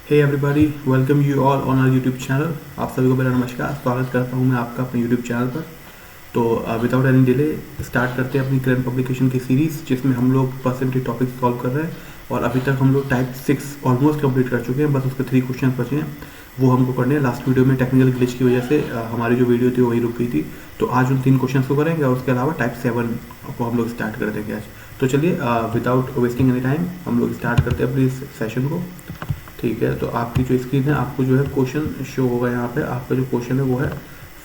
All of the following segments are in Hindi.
Hey everybody, welcome you all on our YouTube channel. आप सभी को मेरा नमस्कार, स्वागत करता हूं मैं आपका अपने यूट्यूब चैनल पर। तो विदाउट एनी डिले स्टार्ट करते हैं अपनी करंट पब्लिकेशन की सीरीज़, जिसमें हम लोग परसेंटेज टॉपिक सॉल्व कर रहे हैं। और अभी तक हम लोग टाइप 6 ऑलमोस्ट कंप्लीट कर चुके हैं, बस उसके 3 क्वेश्चन बचे हैं, वो हमको करने हैं। लास्ट वीडियो में टेक्निकल ग्लिच की वजह से हमारी जो वीडियो थी वही रुक गई थी। तो आज उन 3 क्वेश्चन को करेंगे और उसके अलावा टाइप 7 को हम लोग स्टार्ट कर देंगे आज। तो चलिए विदाउट वेस्टिंग एनी टाइम हम लोग स्टार्ट करते हैं अपनी इस सेशन को। ठीक है, तो आपकी जो स्क्रीन है आपको जो है क्वेश्चन शो होगा यहाँ पे। आपका जो क्वेश्चन है वो है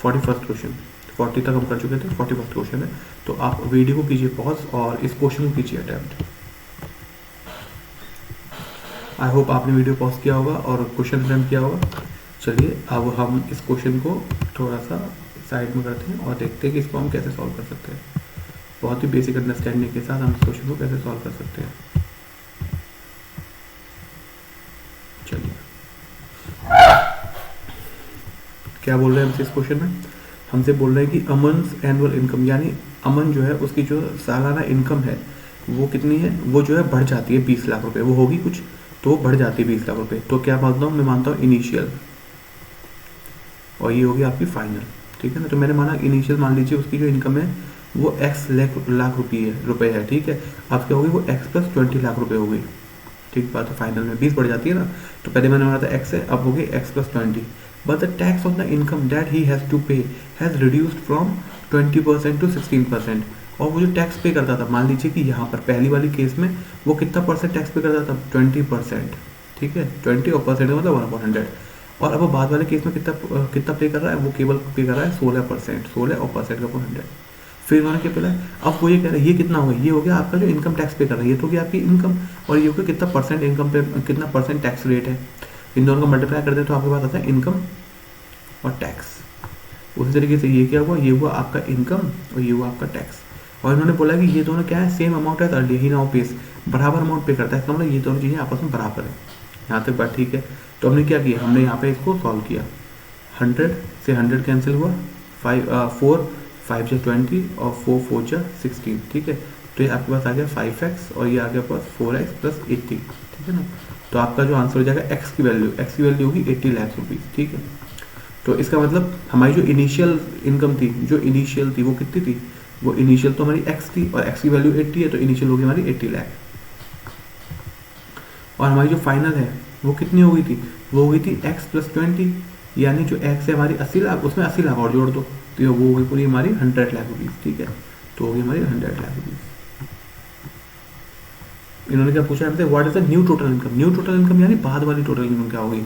41st क्वेश्चन। 40 तक हम कर चुके थे, 41st क्वेश्चन है। तो आप वीडियो को कीजिए पॉज और इस क्वेश्चन को कीजिए अटेम्प्ट। आई होप आपने वीडियो पॉज किया होगा और क्वेश्चन अटेम्प्ट किया होगा। चलिए अब हम इस क्वेश्चन को थोड़ा सा साइड में करते हैं और देखते हैं कि इसको हम कैसे सॉल्व कर सकते हैं। बहुत ही बेसिक अंडरस्टैंडिंग के साथ हम इस क्वेश्चन को कैसे सॉल्व कर सकते हैं। चलिए क्या बोल रहे हैं हमसे इस क्वेश्चन में? हमसे बोल रहे हैं कि अमन्स एनुअल इनकम, यानी अमन जो है उसकी जो सालाना इनकम है वो कितनी है, वो जो है बढ़ जाती है 20 लाख रुपए। वो होगी कुछ तो वो बढ़ जाती है 20 लाख रुपए। तो क्या मानता हूँ मैं? मानता हूँ इनिशियल, और ये होगी आपकी फाइनल। ठीक है ना? तो मैंने माना इनिशियल मान लीजिए उसकी जो इनकम है वो x लाख रुपए है। ठीक है, अब क्या होगी? वो x प्लस 20 लाख रुपए हो गई। ठीक बात है, फाइनल में 20 बढ़ जाती है ना। तो पहले मैंने माना था x है, अब हो गई x plus 20। But the tax on the income that he has to pay has reduced from 20% to 16%। और वो जो टैक्स पे करता था, मान लीजिए कि यहाँ पर पहली वाली केस में वो कितना परसेंट टैक्स पे करता था? 20%। ठीक है, 20 और परसेंट मतलब 1/100। और अब बाद वाले केस में कितना पे कर रहा है? वो केवल पे कर रहा है 16%, 16 और परसेंट का 100। फिर उन्होंने क्या बोला? अब वो ये कह रहा है ये कितना हो गया? ये हो गया आपका जो इनकम टैक्स पे कर रहा है, ये तो हो गया आपकी इनकम। और ये हो गया कितना परसेंट इनकम पे, कितना परसेंट टैक्स रेट है। इन दोनों को मल्टीप्लाई कर दे तो आपके पास आता है इनकम और टैक्स। उसी तरीके से ये क्या हुआ? ये हुआ आपका इनकम और ये हुआ आपका टैक्स। और इन्होंने बोला कि ये दोनों क्या है? सेम अमाउंट है अर्लियर ही नाउ पेस, बराबर अमाउंट पे करता है। इसका मतलब ये दोनों चीज़ें आपस में बराबर है। यहाँ तक बात ठीक है। तो हमने क्या किया? हमने यहाँ पे इसको सॉल्व किया। 100 से 100 कैंसिल हुआ, 4 5 जा 20 और 4 4 जा 16। ठीक है, तो ये आपके पास आ गया 5x और ये आ गया पास 4x प्लस 80। ठीक है ना? तो आपका जो आंसर हो जाएगा x की वैल्यू होगी 80 लाख रुपीज़। ठीक है, तो इसका मतलब हमारी जो इनिशियल इनकम थी, वो कितनी थी? वो इनिशियल तो हमारी x थी और x की वैल्यू 80 है, तो इनिशियल होगी हमारी 80 लाख। और हमारी जो फाइनल है वो कितनी हो गई थी? वो हो गई थी x प्लस 20, यानी जो x है हमारी 80 लाख, उसमें 80 लाख और जोड़ दो तो वो होगी पूरी हमारी 100 लाख रुपीज़। ठीक है, तो होगी हमारी 100 लाख रुपीज़। इन्होंने क्या पूछा हमसे? What is the new total income? New total income यानी बाद वाली टोटल इनकम क्या होगी?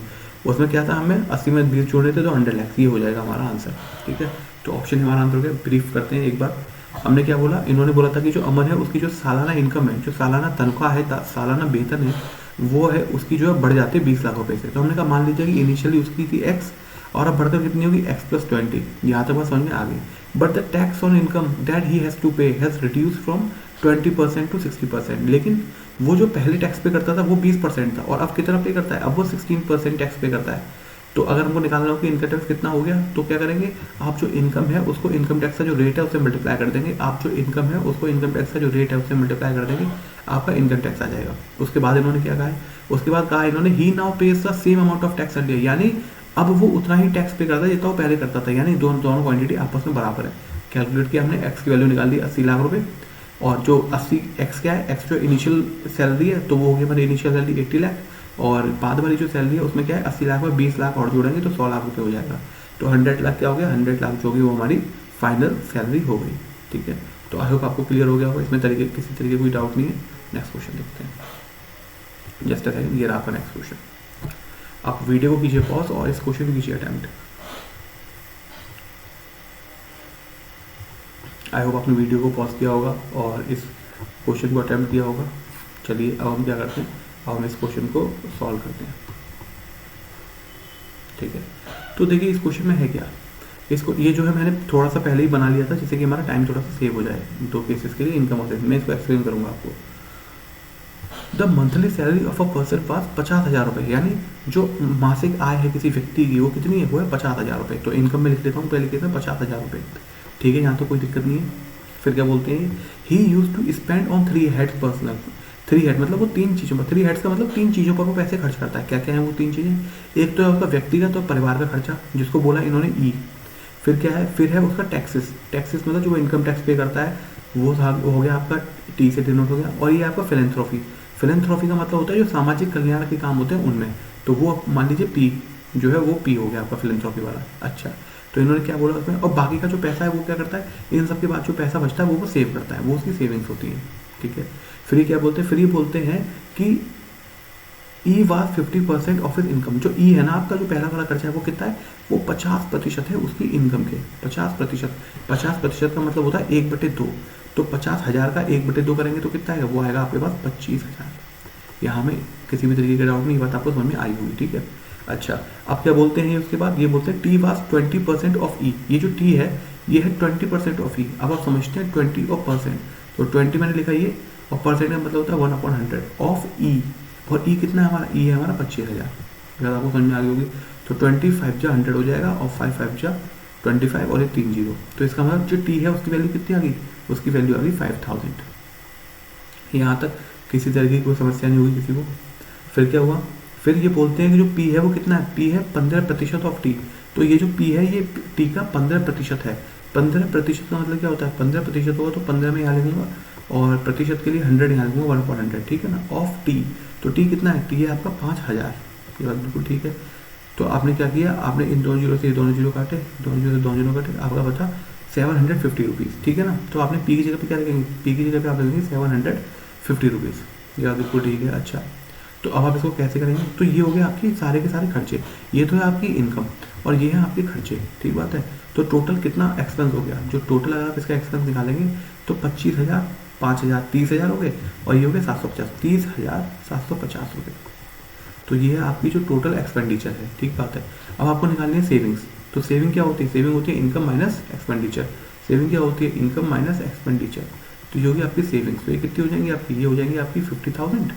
उसमें क्या था? हमें 80 में 20 जोड़ रहे थे तो 100 लाख, ये हो जाएगा हमारा आंसर। ठीक है, तो ऑप्शन हमारा आंसर हो गया। ब्रीफ करते हैं एक बार। हमने क्या बोला? इन्होंने बोला था कि जो अमन है उसकी जो सालाना इनकम है, जो सालाना तनख्वाह है, सालाना वेतन है, वो है उसकी जो है बढ़ जाती है 20 लाख रुपए से। तो हमने कहा मान लीजिए कि इनिशियली उसकी थी x और अब बढ़कर कितनी होगी? x plus 20। यहाँ तक बात समझ में आ गई। But the tax on income that he has to pay has reduce from 20% to 60%। लेकिन वो जो पहले टैक्स पे करता था वो 20% था और अब कितना पे करता है? अब वो 16% टैक्स पे करता है। तो अगर हमको निकालना हो कि इनकम टैक्स कितना हो गया, तो क्या करेंगे? आप जो इनकम है उसको इनकम टैक्स का जो रेट है उससे मल्टीप्लाई कर देंगे। आप जो इनकम है उसको इनकम टैक्स का जो रेट है उससे मल्टीप्लाई कर देंगे, आपका इनकम टैक्स आ जाएगा। उसके बाद इन्होंने क्या कहा है? उसके बाद कहा इन्होंने he now pays the same amount of tax earlier, यानी अब वो उतना ही टैक्स पे करता है जितना वो पहले करता था, यानी दोनों क्वांटिटी आपस में बराबर है। कैलकुलेट किया हमने, एक्स की वैल्यू निकाल दी 80 लाख रुपए, और जो 80 एक्स क्या है? एक्स जो इनिशियल सैलरी है तो वो हो गई हमारी इनिशियल सैलरी 80 लाख, और बाद वाली जो सैलरी है उसमें क्या है? 80 लाख में 20 लाख और जोड़ेंगे तो 100 लाख रुपए हो जाएगा। तो 100 लाख क्या हो गया? 100 लाख जो होगी वो हमारी फाइनल सैलरी हो गई। ठीक है, तो आई होप आपको क्लियर हो गया होगा, इसमें किसी तरीके कोई डाउट नहीं है। नेक्स्ट क्वेश्चन देखते हैं। जस्ट अ सेकंड, ये रहा आपका नेक्स्ट क्वेश्चन। आप वीडियो को कीजिए पॉज और इस क्वेश्चन को कीजिए अटेम्प्ट। आई होप आपने वीडियो को पॉज किया होगा और इस क्वेश्चन को अटेम्प्ट किया होगा। चलिए अब हम क्या करते हैं? अब हम इस क्वेश्चन को सॉल्व करते हैं। ठीक है, तो देखिए इस क्वेश्चन में है क्या? इसको ये जो है मैंने थोड़ा सा पहले ही बना लिया था, जिससे कि हमारा टाइम थोड़ा सा सेव हो जाए। 2 केसेस के लिए इनकम और मैं इसको एक्सप्लेन करूंगा आपको। The monthly salary of a person पास 50,000 रुपये, यानी जो मासिक आय है किसी व्यक्ति की वो कितनी है? वो है 50,000 रुपये। तो इनकम में लिख देता हूँ पहले केस में 50,000 रुपये। ठीक है, यहाँ तो कोई दिक्कत नहीं है। फिर क्या बोलते हैं? He used to spend on 3 heads personal, three head मतलब वो तीन चीज़ों पर, थ्री हेड्स का मतलब तीन चीज़ों पर वो पैसे खर्च करता है। क्या क्या है वो तीन चीज़ें? एक तो है उसका व्यक्तिगत और परिवार का खर्चा, जिसको बोला इन्होंने ई। फिर क्या है? फिर है उसका टैक्सेस, टैक्सेस मतलब जो वो इनकम टैक्स पे करता है, वो हो गया आपका टी से डिनोट हो गया। और ये आपका फिलेंथ्रोफी, फिलेंथ्रोफी का मतलब होता है जो सामाजिक कल्याण के काम होते हैं उनमें, तो वो मान लीजिए पी जो है वो पी हो गया आपका फिलेंथ्रोफी वाला। अच्छा, तो इन्होंने क्या बोला उसमें, और बाकी का जो पैसा है वो क्या करता है, इन सब के बाद जो पैसा बचता है वो सेव करता है, वो उसकी सेविंग्स होती है। ठीक है। फ्री क्या बोलते हैं? फ्री बोलते हैं कि ई वाज 50% ऑफ हिज इनकम। जो ई है ना आपका, जो पहला वाला खर्चा है वो कितना है? वो 50% है उसकी इनकम के। 50%, 50% का मतलब होता है 1/2। तो 50,000 का 1/2 करेंगे तो कितना आएगा? वो आएगा आपके पास 25,000। यहाँ में किसी भी तरीके का डाउट नहीं, बात आपको समझ में आई होगी। ठीक है। अच्छा, अब क्या बोलते हैं उसके बाद? ये बोलते हैं टी वाज 20% ऑफ ई। ये जो टी है ये है 20% ऑफ ई। अब आप समझते हैं 20 और परसेंट, तो 20 मैंने लिखा ये, और परसेंट का मतलब होता है 1/100 ऑफ ई। और ई कितना है हमारा? ई है हमारा 25,000। अगर आपको समझ में आ गई होगी तो 25 जा 100 हो जाएगा, और 5 जा 25 और ये 3 0। तो इसका मतलब जो टी है उसकी वैल्यू कितनी आ गई? उसकी वैल्यू आ गई 5000। यहाँ तक किसी तरह की कोई समस्या नहीं होगी किसी को। फिर क्या हुआ? फिर ये बोलते हैं कि जो पी है वो कितना है? पी है 15% ऑफ टी। तो ये जो पी है ये टी का 15% है। 15% का मतलब क्या होता है? 15% होगा तो 15 में यहाँ लिखूंगा, और प्रतिशत के लिए 100 यहाँ लिखूंगा, 1/100। ठीक है ना, ऑफ टी। तो टी कितना है? टी है आपका 5000। ये बात बिल्कुल ठीक है। तो आपने क्या किया? आपने इन दोनों जीरो से दोनों जीरो काटे, दोनों जीरो से दोनों जीरो काटे, आपका बचा 750 रुपीज़। ठीक है ना। तो आपने पी की जगह पे क्या लिखेंगे? पी की जगह पे आप लिखेंगे 750 रुपीज़। ये बात बिल्कुल ठीक है। अच्छा, तो अब आप इसको कैसे करेंगे? तो ये हो गया आपके सारे के सारे खर्चे। ये तो है आपकी इनकम, और ये है आपके खर्चे। ठीक बात है। तो टोटल कितना एक्सपेंस हो गया? जो टोटल अगर आप इसका एक्सपेंस निकालेंगे तो 25,000, 5,000, 30,000 हो गए, और ये हो गए 750, 30,750 रुपये। तो ये है आपकी जो टोटल एक्सपेंडिचर है। ठीक बात है। अब आपको निकालनी है सेविंग्स। तो सेविंग क्या होती है? सेविंग होती है इनकम माइनस एक्सपेंडिचर। सेविंग क्या होती है? Income minus expenditure. तो ये होगी आपकी सेविंग्स। तो ये कितनी हो जाएंगी आपकी? ये हो जाएंगी आपकी 50,000,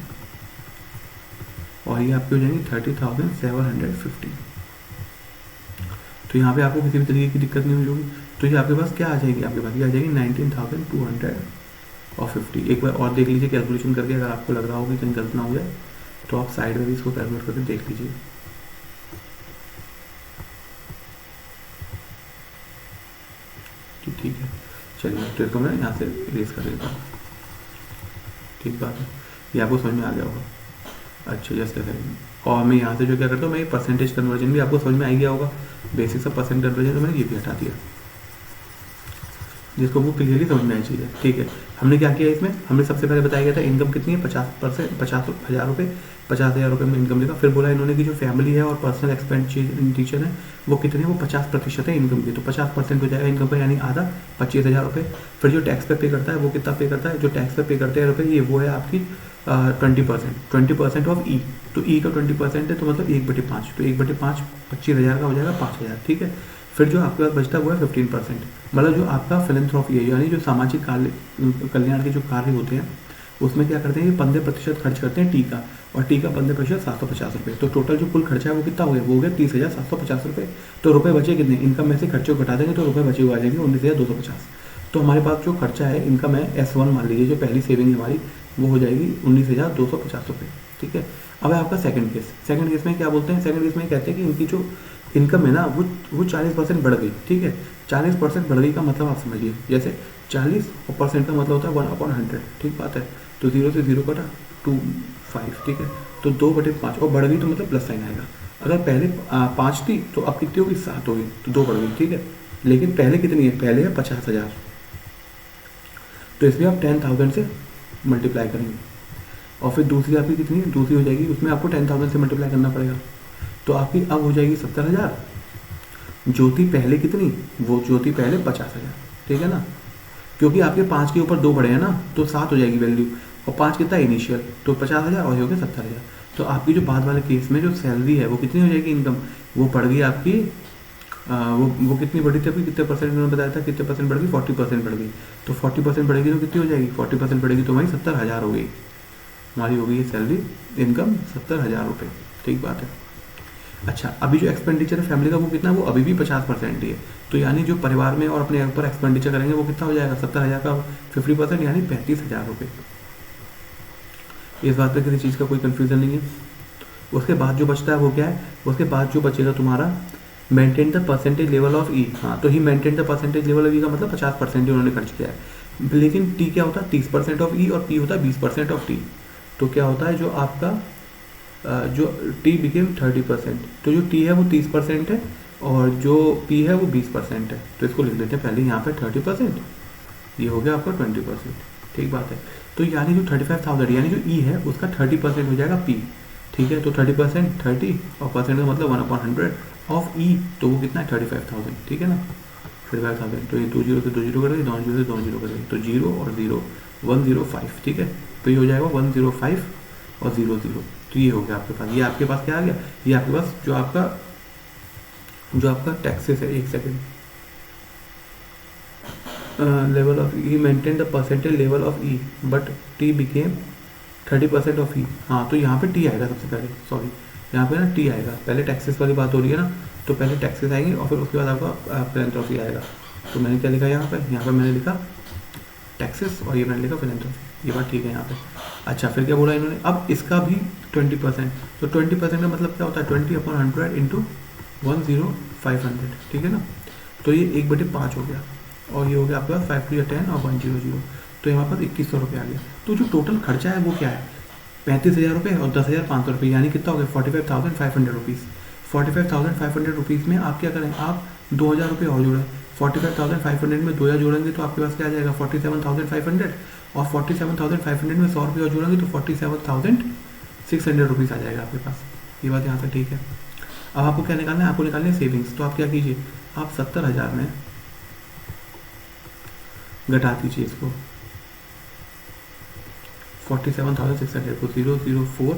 और ये आपकी हो जाएंगी 30,750। तो यहाँ पे आपको किसी भी तरीके की दिक्कत नहीं होगी। तो ये आपके पास क्या आ जाएगी? आपके पास ये आ जाएगी 19,250। एक बार और देख लीजिए कैलकुलेशन करके, अगर आपको लग रहा हो कि कहीं गलत ना हो जाए तो आप साइड में भी इसको कैलकुलेट करके देख लीजिए। ठीक है, चलिए तो इसको मैं यहाँ से इरेज कर देता हूँ। ठीक बात है, ये आपको समझ में आ गया होगा। अच्छा, जस्ट करेंगे। और मैं यहाँ से जो क्या करता हूँ, मैं परसेंटेज कन्वर्जन भी आपको समझ में आ गया होगा। बेसिक सा परसेंट कन्वर्जन, तो मैंने ये भी हटा दिया, जिसको वो क्लियरली समझ में आनी चाहिए। ठीक है, हमने क्या किया इसमें? हमने सबसे पहले बताया गया था इनकम कितनी है? 50,000 रुपये, 50,000 रुपये में इनकम लिखा। फिर बोला इन्होंने कि जो फैमिली है और पर्सनल एक्सपेंडिचर है वो कितने, वो 50% है इनकम की। तो 50% हो जाएगा इनकम का, यानी आधा, 25,000 रुपये। फिर जो टैक्स पे करता है वो कितना पे करता है? जो टैक्स पे करते हैं रुपये, ये वो है आपकी 20% ऑफ ई। तो ई का 20% है, तो मतलब 1/5। तो 1/5 25,000 का हो जाएगा 5,000। ठीक है। फिर जो आपके पास बचता है वो है 15%, मतलब जो आपका फिलेंथ्रोफी है, यानी जो सामाजिक कल्याण के जो कार्य होते हैं उसमें क्या करते हैं? 15% खर्च करते हैं टी का, और टी का 15% 750 रुपये। तो टोटल जो कुल खर्चा है वो कितना हो गया? वो हो गया 30,750 रुपये। तो रुपये बचे कितने? इनकम में से खर्चे को घटा देंगे तो रुपये बचे हुए आ जाएंगे 19,250। तो हमारे पास जो खर्चा है इनकम है S1 मान लीजिए, जो पहली सेविंग है हमारी, वो हो जाएगी 19,250 रुपये। ठीक है। अब है आपका सेकंड केस। सेकंड केस में क्या बोलते हैं? सेकंड केस में कहते हैं कि इनकी जो इनकम है ना वो 40% बढ़ गई। ठीक है, 40% बढ़ गई का मतलब आप समझिए, जैसे 40% का मतलब होता है 1/100। ठीक बात है। तो 0 से 0 कटा 25। ठीक है, तो 2/5, और बढ़ गई तो मतलब प्लस साइन आएगा। अगर पहले 5 थी तो अब कितनी होगी? 7 होगी, तो 2 बढ़ गई। ठीक है, लेकिन पहले कितनी है? पहले है 50,000। तो इसलिए आप 10,000 से मल्टीप्लाई करेंगे, और फिर दूसरी आपकी कितनी है? दूसरी हो जाएगी, उसमें आपको 10,000 से मल्टीप्लाई करना पड़ेगा। तो आपकी अब हो जाएगी 70,000। ज्योति पहले कितनी? वो ज्योति पहले 50,000। ठीक है ना, क्योंकि आपके 5 के ऊपर 2 बढ़े हैं ना, तो 7 हो जाएगी वैल्यू, और 5 कितना इनिशियल, तो 50,000, और ये हो गया 70,000। तो आपकी जो बाद वाले केस में जो सैलरी है वो कितनी हो जाएगी? इनकम वो बढ़ गई आपकी, वो कितनी बढ़ी थी? अभी कितने परसेंट उन्होंने बताया था? कितने परसेंट बढ़ गई? 40% बढ़ गई। तो 40% बढ़ेगी तो कितनी हो जाएगी? 40% बढ़ेगी तो वही 70,000 हो गई हमारी, हो गई ये सैलरी इनकम 70,000 रुपये। ठीक बात है। अच्छा, अभी जो एक्सपेंडिचर है फैमिली का वो कितना है? वो अभी भी 50% ही है। तो यानी जो परिवार में और अपने ऊपर एक्सपेंडिचर करेंगे वो कितना हो जाएगा? 70,000 का 50%, यानी 35,000 रुपये। इस बात पे किसी चीज़ का कोई कन्फ्यूज़न नहीं है। उसके बाद जो बचता है वो क्या है, उसके बाद जो बचेगा तुम्हारा maintain the percentage level of E. हाँ, तो he maintain the percentage level of E का मतलब 50% उन्होंने खर्च किया है। लेकिन टी क्या होता है 30% ऑफ ई और पी होता है 20% ऑफ टी। तो क्या होता है जो आपका जो टी बिकेम 30%, तो जो टी है वो 30% है और जो पी है वो 20% है। तो इसको लिख देते हैं पहले यहाँ पे 30%, ये हो गया आपका 20%। ठीक बात है। तो यानी जो 35,000 यानी जो ई है उसका 30% हो जाएगा पी। ठीक है, तो 30% 30 और परसेंट का मतलब 1/100 ऑफ ई, तो वो कितना है 35,000। ठीक है ना, 35,000। तो ये 2 जीरो से 2 जीरो कर देंगे, 2 जीरो से 2 जीरो कर देंगे, तो 0 और 0 105। ठीक है, तो ये हो जाएगा 105 और 00। तो ये हो गया आपके पास। ये आपके पास क्या आ गया, ये आपके पास जो आपका टैक्सेस है। एक second, level of E maintain the percentage level of E but it became 30% of E. हाँ, तो यहाँ पे टी आएगा सबसे पहले, सॉरी यहाँ पे ना टी आएगा। पहले टैक्सेस वाली बात हो रही है ना, तो पहले टैक्सेस आएंगे और फिर उसके बाद आपका फिलेंथ्रोपी आएगा। तो मैंने क्या लिखा यहाँ पे मैंने लिखा टैक्सेस और ये मैंने लिखा फिलेंथ्रोपी। ये बात ठीक है यहाँ पे। अच्छा, फिर क्या बोला इन्होंने, अब इसका भी 20%। तो 20% का मतलब क्या होता है 20/100 इंटू 10500। ठीक है ना, तो ये 1/5 हो गया और ये हो गया आपके पास 5 2 10 और 100। तो यहाँ पर 2100 रुपये आ गया। तो जो टोटल खर्चा है वो क्या है 35,000 रुपये और 10,500 रुपये, यानी कितना हो गया 45,500 रुपीज़। 45,500 रुपीज़ में आप क्या करें, आप 2,000 रुपये और जोड़ें। 45,500 में 2,000 जोड़ेंगे तो आपके पास क्या आ जाएगा 47,500, और 47,500 में 100 रुपये और जोड़ेंगे तो 47,600 रुपीज़ आ जाएगा आपके पास। ये बात यहाँ से ठीक है। अब आपको क्या निकालना है, आपको निकालनी है सेविंग्स। तो आप क्या कीजिए, आप 70,000 में घटा दीजिए इसको 47,600 को 004,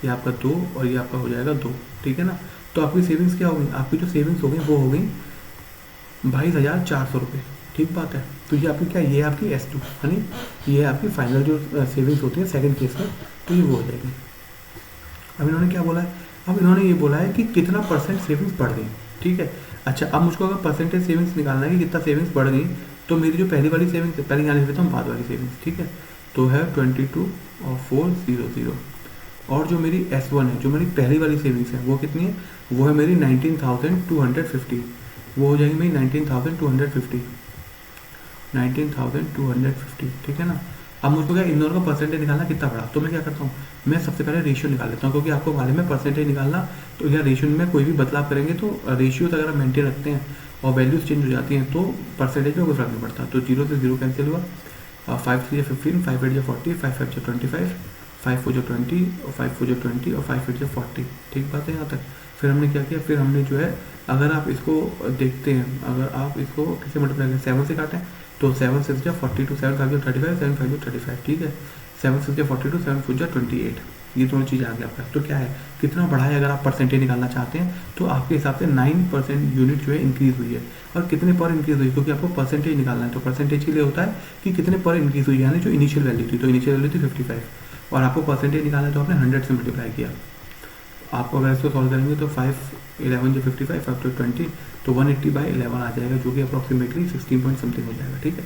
ये आपका 2 और ये आपका हो जाएगा 2। ठीक है ना, तो आपकी सेविंग्स क्या होगी, आपकी जो सेविंग्स हो गई वो हो गई 22,400 रुपये। ठीक बात है। तो ये आपकी क्या, ये आपकी S2 यानी ये आपकी फाइनल जो सेविंग्स होती है सेकंड केस में, तो ये वो हो जाएगी। अब इन्होंने क्या बोला है, अब इन्होंने ये बोला है कि कितना परसेंट सेविंग्स बढ़ गई। ठीक है, अच्छा अब मुझको अगर परसेंटेज सेविंग्स निकालना है कि कितना सेविंग्स बढ़ गई, तो मेरी जो पहली वाली सेविंग्स है पहले यहाँ लिख देता हूँ बाद वाली सेविंग्स। ठीक है, तो है 22 और 400, और जो मेरी S1 है जो मेरी पहली वाली सेविंग्स है वो कितनी है, वो है मेरी 19,250। वो हो जाएगी मेरी 19,250। ठीक है ना। अब मुझको क्या इन दोनों का परसेंटेज निकालना कितना बड़ा, तो मैं क्या करता हूँ, मैं सबसे पहले रेशियो निकाल लेता हूँ, क्योंकि आपको मालूम है परसेंटेज निकालना, तो या रेशियो में कोई भी बदलाव करेंगे तो रेशियोज अगर आप मेंटेन रखते हैं और वैल्यूज चेंज हो जाती हैं तो परसेंटेज में कोई फर्क नहीं पड़ता। तो 0 से 0 कैंसिल हुआ, 5 3 15, 5 8 40, 5 5 25, 5 4 20 और 5 4 20 और 5 8 40। ठीक बात है यहाँ तक। फिर हमने क्या किया, फिर हमने जो है अगर आप इसको देखते हैं, अगर आप इसको किसे मल्टीप्लाई करें 7 से काटें तो 7 6 जा 42, 7 5 35, 7 5 35। ठीक है, 7 6 जा 42, 7 4 जा 28। ये दोनों चीज़ आ गया आपका। तो क्या है कितना बढ़ा है, अगर आप परसेंटेज निकालना चाहते हैं तो आपके हिसाब से 9% यूनिट जो है इंक्रीज़ हुई है। और कितने पर इंक्रीज़ हुई, क्योंकि आपको परसेंटेज निकालना है, तो परसेंटेज के लिए होता है कि कितने पर इंक्रीज़ हुई, यानी जो इनिशियल वैल्यू थी, तो इनिशियल वैल्यू थी 55 और आपको परसेंटेज निकालना है तो आपने 100 से मल्टीप्लाई किया। आपको अगर इसको सॉल्व करेंगे तो 5 11 जो 55, 5 to 20, तो 180/11 आ जाएगा, जो कि अप्रॉक्सीमेटली 16 पॉइंट समथिंग हो जाएगा। ठीक है,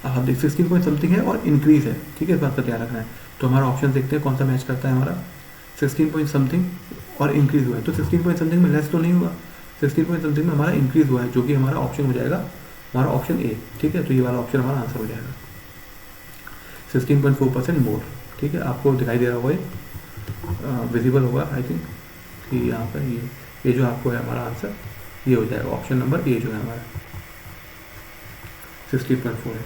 अब आप देख 16 पॉइंट समथिंग है और इंक्रीज़ है। ठीक है, इस बात का ध्यान रखना है। तो हमारा ऑप्शन देखते हैं कौन सा मैच करता है, हमारा 16 पॉइंट समथिंग और इंक्रीज़ हुआ है। तो 16 पॉइंट समथिंग में लेस तो नहीं हुआ, 16 पॉइंट समथिंग में हमारा इंक्रीज़ हुआ है, जो कि हमारा ऑप्शन हो जाएगा हमारा ऑप्शन ए। ठीक है, तो ये वाला ऑप्शन हमारा आंसर हो जाएगा 16.4% मोर। ठीक है, आपको दिखाई दे रहा होगा, विजिबल होगा आई थिंक कि यहाँ पर ये जो आपको है हमारा आंसर ये हो जाएगा ऑप्शन नंबर ए जो है हमारा 16.4 है।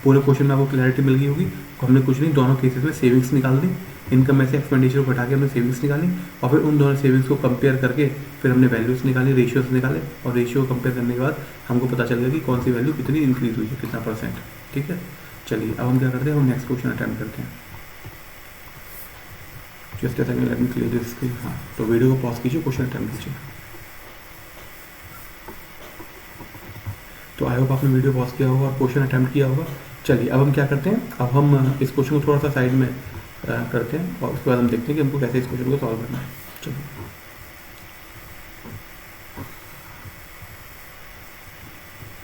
पूरे क्वेश्चन में आपको क्लैरिटी मिल गई होगी। हमने कुछ नहीं, दोनों केसेस में सेविंग्स निकाल दी, इनकम में से एक्सपेंडिचर को घटा के हमने सेविंग्स निकाली और फिर उन दोनों सेविंग्स को कंपेयर करके फिर हमने वैल्यूज निकाली, रेशियोज निकाले, और रेशियो को कंपेयर करने के बाद हमको पता चल गया कि कौन सी वैल्यू कितनी इंक्रीज हुई है, कितना परसेंट। ठीक है, चलिए अब हम क्या करते हैं, हम नेक्स्ट क्वेश्चन अटेम्प्ट करते हैं। Just second, let me clear this screen. हाँ, तो वीडियो को पॉज कीजिए, क्वेश्चन अटेम्प्ट कीजिए। तो आई होप आपने वीडियो पॉज किया होगा और क्वेश्चन अटेम्प्ट किया होगा। चलिए अब हम क्या करते हैं, अब हम इस क्वेश्चन को थोड़ा सा साइड में करते हैं और उसके बाद हम देखते हैं कि हमको कैसे इस क्वेश्चन को सॉल्व करना है। चलिए,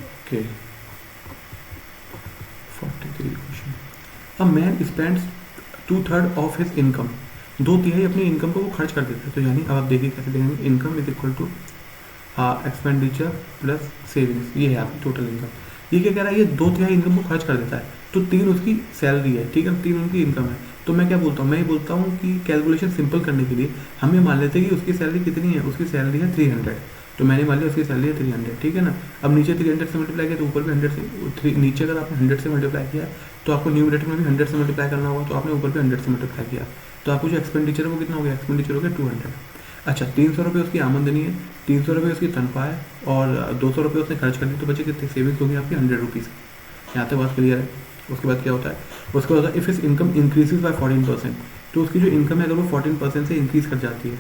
okay 43 question. A man spends 2/3 of his income, 2/3 अपनी इनकम को वो खर्च कर देता है। तो यानी अब आप देखिए कैसे देखेंगे, income is equal to expenditure plus savings, ये है आपकी टोटल इनकम। ये क्या कह रहा है, ये 2/3 इनकम को खर्च कर देता है। तो 3 उसकी सैलरी है, ठीक है, 3 उनकी इनकम है। तो मैं क्या बोलता हूँ, मैं ये बोलता हूँ कि कैलकुलेशन सिंपल करने के लिए हम ये मान लेते हैं कि उसकी सैलरी कितनी है, उसकी सैलरी है 300। तो मैंने मान लिया उसकी सैलरी है 300, ठीक है ना। अब नीचे 300 से मल्टीप्लाई किया तो ऊपर भी 100 से, नीचे अगर आपने 100 से मल्टीप्लाई किया तो आपको न्यूमरेटर में भी 100 से मल्टीप्लाई करना होगा, तो आपने ऊपर भी 100 से मल्टीप्लाई किया। तो आपको जो एक्सपेंडिचर है वो कितना हो गया, एक्सपेंडिचर हो गया 200। अच्छा, 300 रुपये उसकी आमदनी है, 300 रुपये उसकी तनख्वाह है और 200 रुपये उसने खर्च कर दी, तो बचे कितने, सेविंग्स होगी आपकी 100 रुपीज़। यहाँ तक बात क्लियर है। उसके बाद क्या होता है, उसके बाद इफ़ इस इनकम इंक्रीजेज बाय 14%, तो उसकी जो इनकम है अगर वो 14% से इंक्रीज़ कर जाती है,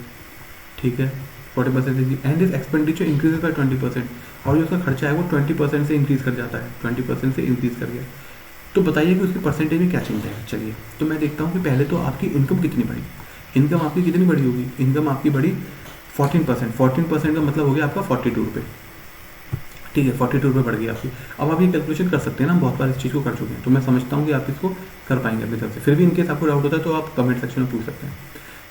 ठीक है, 40% and is expenditure increases by 20%, और जो उसका खर्चा है वो 20% से इंक्रीज़ कर जाता है, 20% से इंक्रीज़ कर गया, तो बताइए कि उसकी परसेंटेज में क्या चेंज है। चलिए, तो मैं देखता हूँ कि पहले तो आपकी इनकम कितनी बढ़ी, इनकम आपकी कितनी बड़ी होगी, इनकम आपकी बड़ी 14%, 14% का मतलब हो गया आपका 42 रुपये, ठीक है, 42 रुपये बढ़ गई आपकी। अब आप ये कैलकुलेशन कर सकते हैं ना, बहुत बार इस चीज़ को कर चुके हैं, तो मैं समझता हूँ कि आप इसको कर पाएंगे अपनी तरफ से। फिर भी इनकेस आपको डाउट होता है तो आप कमेंट सेक्शन में पूछ सकते हैं।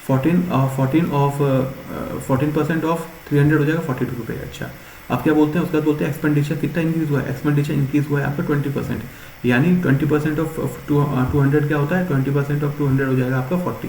14% ऑफ 300 हो जाएगा 42 रुपये। अच्छा, आप क्या बोलते हैं, उसके बाद बोलते हैं एक्सपेंडिचर कितना इंक्रीज हुआ है, एक्सपेंडिचर इंक्रीज हुआ है आपका 20%, यानी 20% ऑफ 200 क्या होता है, 20% ऑफ 200 हो जाएगा आपका 40।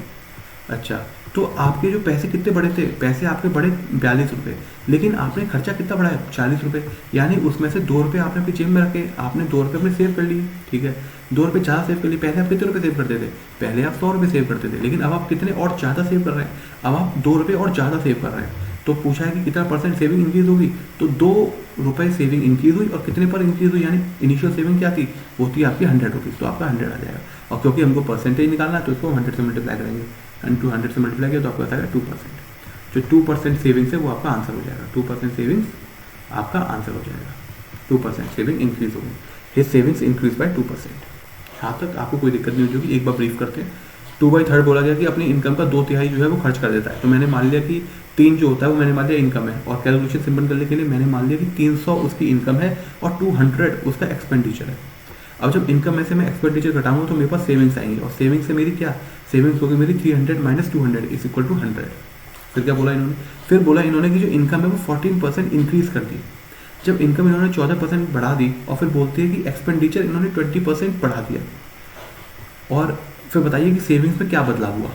अच्छा, तो आपके जो पैसे कितने बड़े थे, पैसे आपके बड़े 42 रुपये, लेकिन आपने खर्चा कितना बढ़ाया, 40 रुपये, यानी उसमें से 2 रुपये आपने अपनी जेब में रखे, आपने 2 रुपये अपने सेव कर लिए, ठीक है, 2 रुपये ज़्यादा सेव कर लिए। पहले आप कितने रुपये सेव करते थे, पहले आप 100 रुपये सेव करते थे, लेकिन अब आप कितने और ज़्यादा सेव कर रहे हैं, अब आप 2 रुपये और ज़्यादा सेव कर रहे हैं। तो पूछा है कि कितना परसेंट सेविंग इंक्रीज होगी, तो 2 रुपये सेविंग इंक्रीज हुई, और कितने पर इंक्रीज हुई, यानी इनिशियल सेविंग क्या थी, वो थी आपकी 100 रुपीज़, तो आपका 100 आ जाएगा। और क्योंकि हमको परसेंटेज निकालना है तो इसको 100 से मल्टीप्लाई करेंगे, एंड 200 से मल्टीप्लाई किया तो आपको आता है 2%। जो 2% सेविंग्स है वो आपका आंसर हो जाएगा, 2% सेविंग्स आपका आंसर हो जाएगा। 2% सेविंग इंक्रीज होगी, हिज सेविंग्स इंक्रीज बाय 2%। यहाँ तक आपको कोई दिक्कत नहीं होगी। एक बार ब्रीफ करते हैं। 2/3 बोला गया कि अपनी इनकम का 2/3 जो है वो खर्च कर देता है। तो मैंने मान लिया कि 3 जो होता है वो मैंने मान लिया इनकम है, और कैलकुलेशन सिंपल करने के लिए मैंने मान लिया कि 300 उसकी इनकम है और 200 उसका एक्सपेंडिचर है। अब जब इनकम में से मैं एक्सपेंडिचर घटाऊंगा तो मेरे पास सेविंग्स आएंगी, और सेविंग्स से मेरी क्या, सेविंग्स होगी मेरी 300 माइनस 200 इज इक्वल टू 100। फिर क्या बोला इन्होंने, फिर बोला इन्होंने कि जो इनकम है वो 14% इंक्रीज कर दी। जब इनकम इन्होंने 14% बढ़ा दी, और फिर बोलते हैं कि एक्सपेंडिचर इन्होंने 20% बढ़ा दिया, और फिर बताइए कि सेविंग्स में क्या बदलाव हुआ।